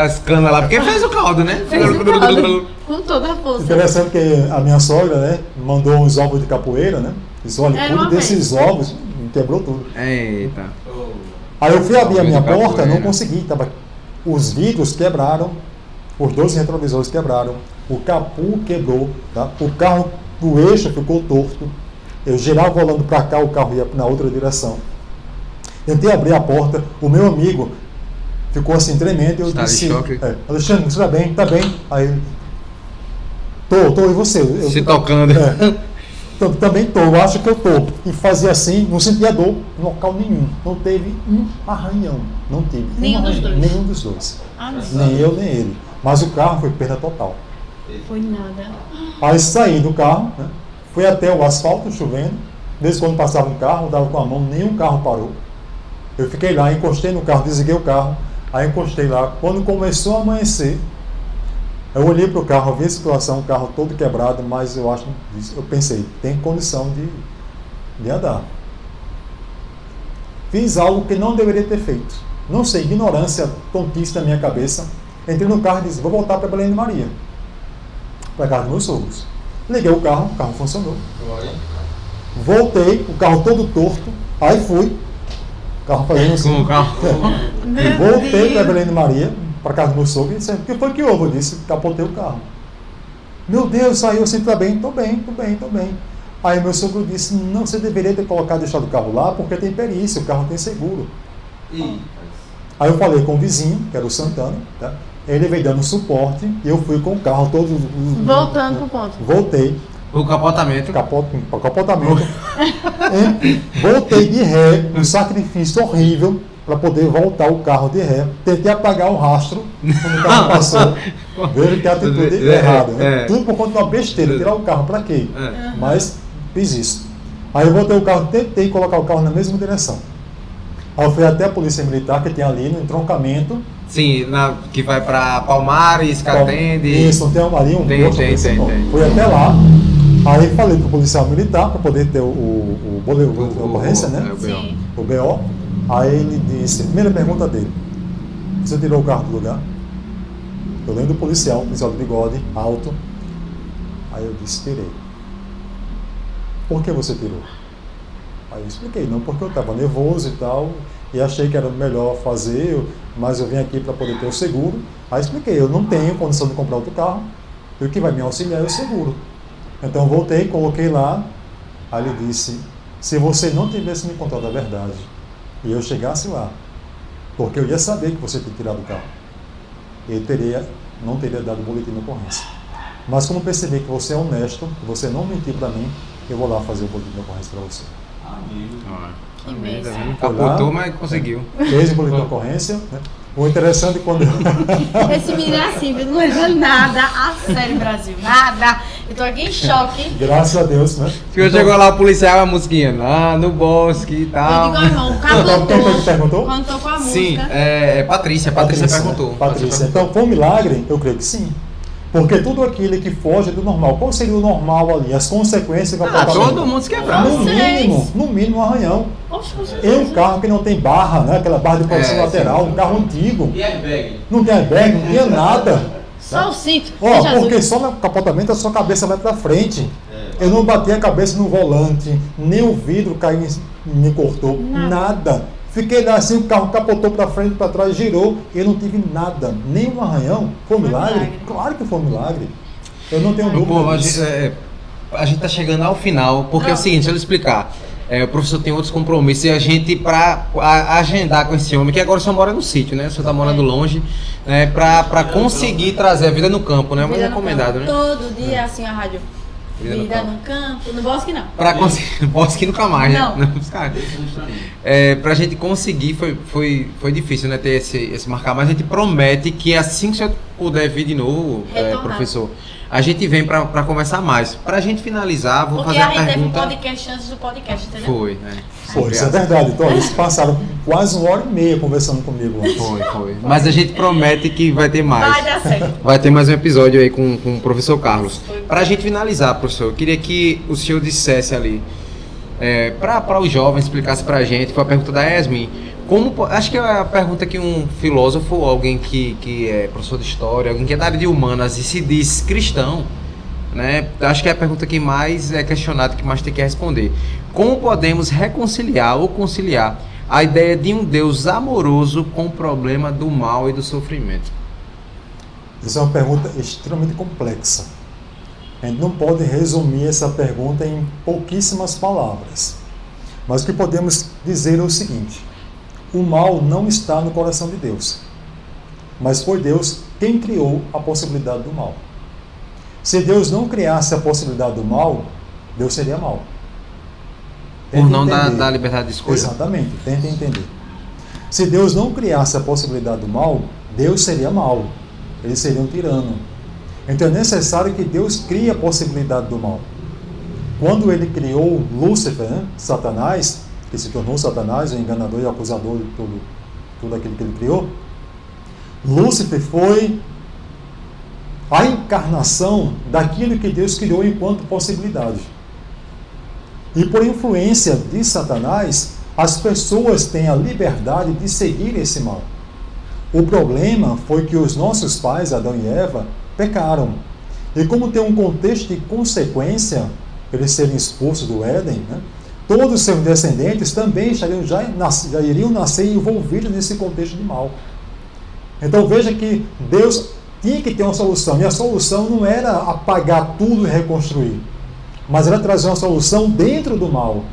As canas lá. Porque fez o caldo, né? Fez o caldo. Com toda a força. Interessante que a minha sogra, né, mandou uns ovos de capoeira, né? Disse, olha, Era cuide uma desses ovos, quebrou tudo. Eita. Aí eu fui abrir a Ovos minha de porta, capoeira. não consegui. Os vidros quebraram, os 2 retrovisores quebraram, o capô quebrou, tá? O carro, o eixo ficou torto. Eu girava olhando para cá, o carro ia na outra direção. Tentei abrir a porta, o meu amigo ficou assim tremendo. Eu Está de disse, choque. Alexandre, você está bem? Está bem? Aí ele, tô, e você? Se tocando. Também tô, eu acho que eu tô. E fazia assim, não sentia dor em local nenhum. Não teve um arranhão. Não teve. Nenhum dos dois. Nenhum dos dois. Ah, não. Nem eu, nem ele. Mas o carro foi perda total. Foi nada. Aí saí do carro, né? Fui até o asfalto chovendo. Desde quando passava um carro, eu dava com a mão, nenhum carro parou. Eu fiquei lá, encostei no carro, desliguei o carro. Aí encostei lá. Quando começou a amanhecer, eu olhei para o carro, vi a situação, o carro todo quebrado, mas eu pensei, tem condição de andar. Fiz algo que não deveria ter feito. Não sei, ignorância, tontice da minha cabeça. Entrei no carro e disse, vou voltar para Belém de Maria, para casa dos meus sogros. Liguei o carro funcionou. Voltei, o carro todo torto, aí fui, o carro fazendo assim. Com o carro. Voltei para Belém de Maria, para casa do meu sogro, e disse, o que foi que houve? Eu disse, capotei o carro. Meu Deus, saiu assim, tá bem, tô bem. Aí meu sogro disse, não, você deveria ter deixado o carro lá, porque tem perícia, o carro tem seguro. Aí eu falei com o vizinho, que era o Santana, tá? Ele veio dando suporte, e eu fui com o carro todo... Voltando pro ponto. Voltei, O capotamento. capotamento. Voltei de ré, um sacrifício horrível, para poder voltar o carro de ré. Tentei apagar o rastro quando o carro passou. Veja que a atitude errada. Né? Tudo por conta de uma besteira. Tirar o carro para quê? Mas fiz isso. Aí eu voltei o carro, tentei colocar o carro na mesma direção. Aí eu fui até a polícia militar, que tem ali no entroncamento. Sim, que vai pra Palmares, Catende. Isso, tem ali um Tem. Fui até lá. Aí falei pro policial militar para poder ter o boletim de ocorrência, né? Sim. O BO. Aí ele disse, primeira pergunta dele, você tirou o carro do lugar? Eu lembro do policial de bigode, alto. Aí eu disse, tirei. Por que você tirou? Aí eu expliquei, não, porque eu estava nervoso e tal, e achei que era melhor fazer, mas eu vim aqui para poder ter o seguro. Aí expliquei, eu não tenho condição de comprar outro carro, e o que vai me auxiliar é o seguro. Então eu voltei, coloquei lá, aí ele disse, se você não tivesse me contado a verdade, e eu chegasse lá, porque eu ia saber que você tinha tirado o carro, eu não teria dado boletim de ocorrência. Mas como percebi que você é honesto, que você não mentiu para mim, eu vou lá fazer o boletim de ocorrência para você. Que bênção. Capotou, mas conseguiu. Fez o boletim de ocorrência, né? O interessante é quando... Esse menino é assim, não leva nada a sério, Brasil. Nada. Eu tô aqui em choque. Graças a Deus, né? Chegou lá o policial, a musiquinha lá no bosque e Eu tal. digo, irmão, Quem foi que perguntou? quando tocou a música. Sim, Patrícia perguntou. Patrícia. Então, foi um milagre? Eu creio que sim. Porque tudo aquilo que foge do normal. Qual seria o normal ali? As consequências do comportamento? Todo mundo se quebrava. No mínimo um arranhão. Oxe, com certeza. E um carro que não tem barra, né? Aquela barra de proteção lateral, sim. um carro antigo. E airbag? Não tem airbag, não tinha nada. Só o cinto. Ó, Seja porque azul. só no capotamento a sua cabeça vai pra frente. Eu não bati a cabeça no volante, nem o vidro caiu e me cortou, nada. Fiquei lá assim, o carro capotou pra frente, pra trás, girou, e eu não tive nada, nem um arranhão. Foi um milagre? Claro que foi um milagre. Eu não tenho dúvida Pô, disso. a gente tá chegando ao final, porque é o seguinte, deixa eu explicar. O professor tem outros compromissos e a gente, pra agendar com esse homem, que agora só mora no sítio, né? O senhor tá morando longe, né? Pra conseguir trazer a vida no campo, né? Mais Vida no recomendado, campo. né? Todo dia, assim, a rádio. Vida no campo. No bosque, não. Pra conseguir, bosque nunca mais, Não. né? Pra gente conseguir, foi difícil, né? Ter esse marcar, mas a gente promete que assim que o senhor puder vir de novo, Retornar. professor, a gente vem pra conversar mais. Pra gente finalizar, vou Porque fazer a a gente teve um pergunta. podcast antes do podcast, entendeu? Foi, né? Pô, isso é verdade. Então, eles passaram quase 1h30 conversando comigo. Foi. Mas a gente promete que vai ter mais. Vai dar certo. Vai ter mais um episódio aí com o professor Carlos. Pra gente finalizar, professor, eu queria que o senhor dissesse ali, para os jovens, explicasse pra gente, foi a pergunta da Yasmin, acho que é a pergunta que um filósofo, alguém que é professor de história, alguém que é da área de humanas e se diz cristão, né? Acho que é a pergunta que mais é questionada, que mais tem que responder. Como podemos reconciliar ou conciliar a ideia de um Deus amoroso com o problema do mal e do sofrimento? Essa é uma pergunta extremamente complexa. A gente não pode resumir essa pergunta em pouquíssimas palavras. Mas o que podemos dizer é o seguinte: o mal não está no coração de Deus, mas foi Deus quem criou a possibilidade do mal. Se Deus não criasse a possibilidade do mal, Deus seria mal. Por não dar liberdade de escolha. Exatamente, tente entender. Se Deus não criasse a possibilidade do mal, Deus seria mal. Ele seria um tirano. Então é necessário que Deus crie a possibilidade do mal. Quando ele criou Lúcifer, né, Satanás, que se tornou Satanás, o enganador e acusador de tudo aquilo que ele criou, Lúcifer foi a encarnação daquilo que Deus criou enquanto possibilidade. E por influência de Satanás, as pessoas têm a liberdade de seguir esse mal. O problema foi que os nossos pais, Adão e Eva, pecaram. E como tem um contexto de consequência, eles serem expulsos do Éden, né, todos os seus descendentes também já iriam nascer envolvidos nesse contexto de mal. Então veja que Deus tinha que ter uma solução, e a solução não era apagar tudo e reconstruir, mas era trazer uma solução dentro do mal.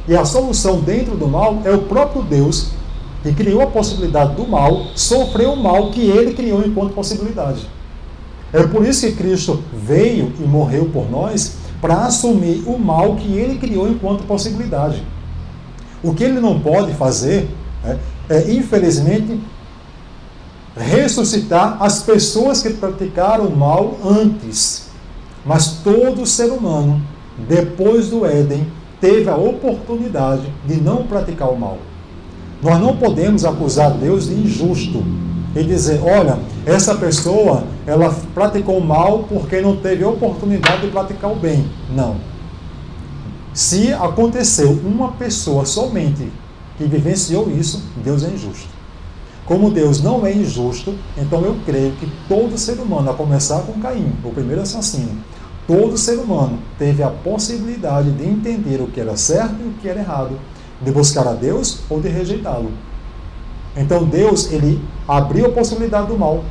E a solução dentro do mal é o próprio Deus, que criou a possibilidade do mal, sofreu o mal que ele criou enquanto possibilidade. É por isso que Cristo veio e morreu por nós, para assumir o mal que ele criou enquanto possibilidade. O que ele não pode fazer é infelizmente, ressuscitar as pessoas que praticaram o mal antes. Mas todo ser humano, depois do Éden, teve a oportunidade de não praticar o mal. Nós não podemos acusar Deus de injusto e dizer, olha, essa pessoa, ela praticou o mal porque não teve oportunidade de praticar o bem. Não. Se aconteceu uma pessoa somente que vivenciou isso, Deus é injusto. Como Deus não é injusto, então eu creio que todo ser humano, a começar com Caim, o primeiro assassino, todo ser humano teve a possibilidade de entender o que era certo e o que era errado, de buscar a Deus ou de rejeitá-lo. Então Deus, ele abriu a possibilidade do mal,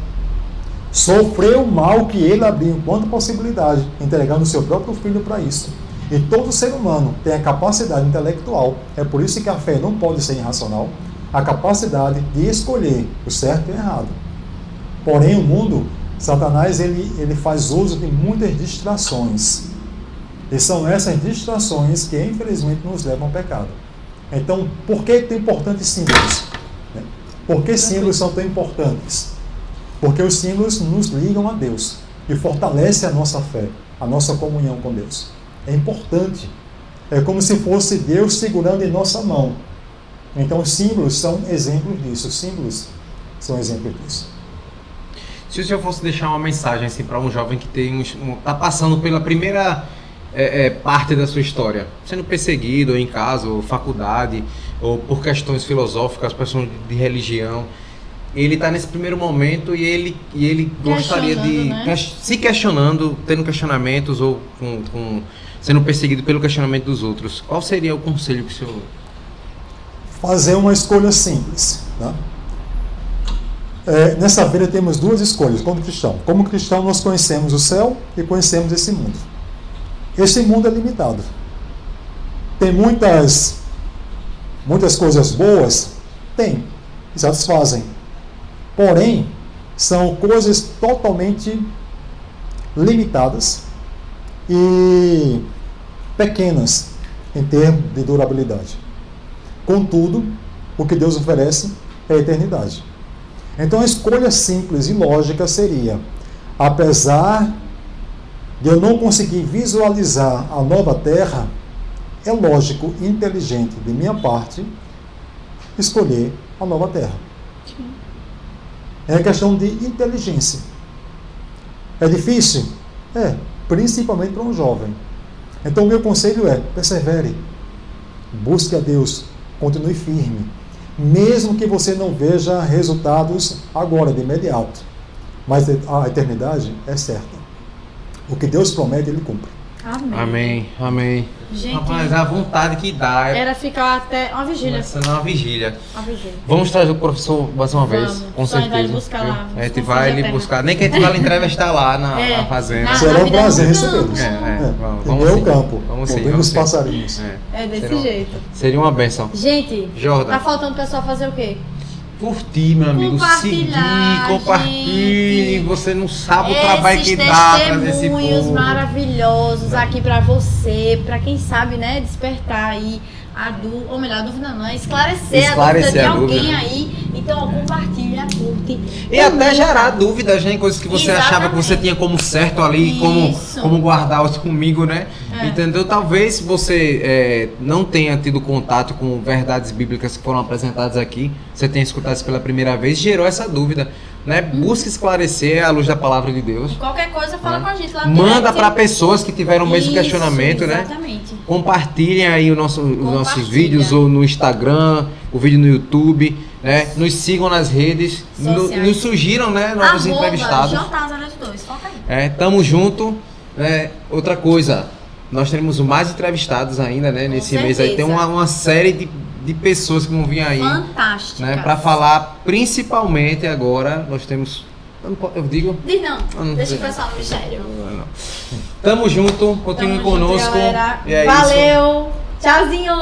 sofreu o mal que ele abriu enquanto possibilidade, entregando o seu próprio filho para isso. E todo ser humano tem a capacidade intelectual, é por isso que a fé não pode ser irracional, a capacidade de escolher o certo e o errado. Porém, o mundo, Satanás, ele faz uso de muitas distrações. E são essas distrações que, infelizmente, nos levam ao pecado. Então, por que tem importantes símbolos? Por que símbolos são tão importantes? Porque os símbolos nos ligam a Deus e fortalecem a nossa fé, a nossa comunhão com Deus. É importante. É como se fosse Deus segurando em nossa mão. Então, os símbolos são exemplos disso. Os símbolos são exemplos disso. Se o senhor fosse deixar uma mensagem assim, para um jovem que está passando pela primeira parte da sua história, sendo perseguido ou em casa, ou faculdade, ou por questões filosóficas, questões de religião, ele está nesse primeiro momento e ele gostaria de se questionando, tendo questionamentos ou sendo perseguido pelo questionamento dos outros. Qual seria o conselho que o senhor... Fazer uma escolha simples. Tá? Nessa vida temos duas escolhas como cristão. Como cristão nós conhecemos o céu e conhecemos esse mundo. Esse mundo é limitado. Tem muitas coisas boas? Tem, satisfazem. Porém, são coisas totalmente limitadas e pequenas em termos de durabilidade. Contudo, o que Deus oferece é a eternidade. Então a escolha simples e lógica seria, apesar de eu não conseguir visualizar a nova terra, é lógico e inteligente de minha parte escolher a nova terra. É questão de inteligência. É difícil? É, principalmente para um jovem. Então o meu conselho é, persevere, busque a Deus, continue firme, mesmo que você não veja resultados agora, de imediato. Mas a eternidade é certa. O que Deus promete, Ele cumpre. Amém. Amém, amém. Gente, rapaz, a vontade que dá era ficar até uma vigília. Começando uma vigília. Uma vigília. Vamos trazer o professor mais uma vez, Vamos. com Só a gente vai certeza. buscar lá, A gente vamos vai fazer lhe a terra. buscar, nem que a gente vá lhe entrevistar lá na fazenda. Será um vida prazer não. recebê-los. Vamos Em meu sim. campo, Vamos sim, ouvindo vamos os sim. passarinhos. É desse Seria- jeito. Seria uma bênção. Gente, Jordan. tá faltando o pessoal fazer o quê? Curtir, meu amigo, seguir, Compartilhar, compartilhe. gente. Você não sabe o trabalho que dá trazer esse Testemunhos povo. maravilhosos aqui pra você, pra quem sabe, né, despertar aí ou melhor, a dúvida não, é esclarecer a dúvida de a alguém dúvida. aí. Então, ó, compartilha, curte. E até gerar dúvidas, né? Coisas que você achava que você Exatamente. tinha como certo ali, Isso. como guardar comigo, né? É. Entendeu? Talvez você não tenha tido contato com verdades bíblicas que foram apresentadas aqui, você tenha escutado isso pela primeira vez, gerou essa dúvida, né? Busque esclarecer à luz da palavra de Deus. Qualquer coisa, fala com a gente lá no Manda direct. para pessoas que tiveram o mesmo Isso, questionamento, né? Exatamente. Compartilhem aí os nossos Compartilha. vídeos ou no Instagram, o vídeo no YouTube, né? Nos sigam nas redes, Sociais. nos sugiram, né? Novos entrevistados. @JZ02, foca aí. Tamo junto. Outra coisa, nós teremos mais entrevistados ainda, né? Nesse mês aí. Tem certeza. uma série de pessoas que vão vir aí, Fantástica. né? Para falar, principalmente agora, nós temos... Eu digo... Diz não, não deixa o sei. pessoal no mistério. Não. Tamo junto, continue Tamo junto, conosco. galera. E é isso. Valeu. Tchauzinho.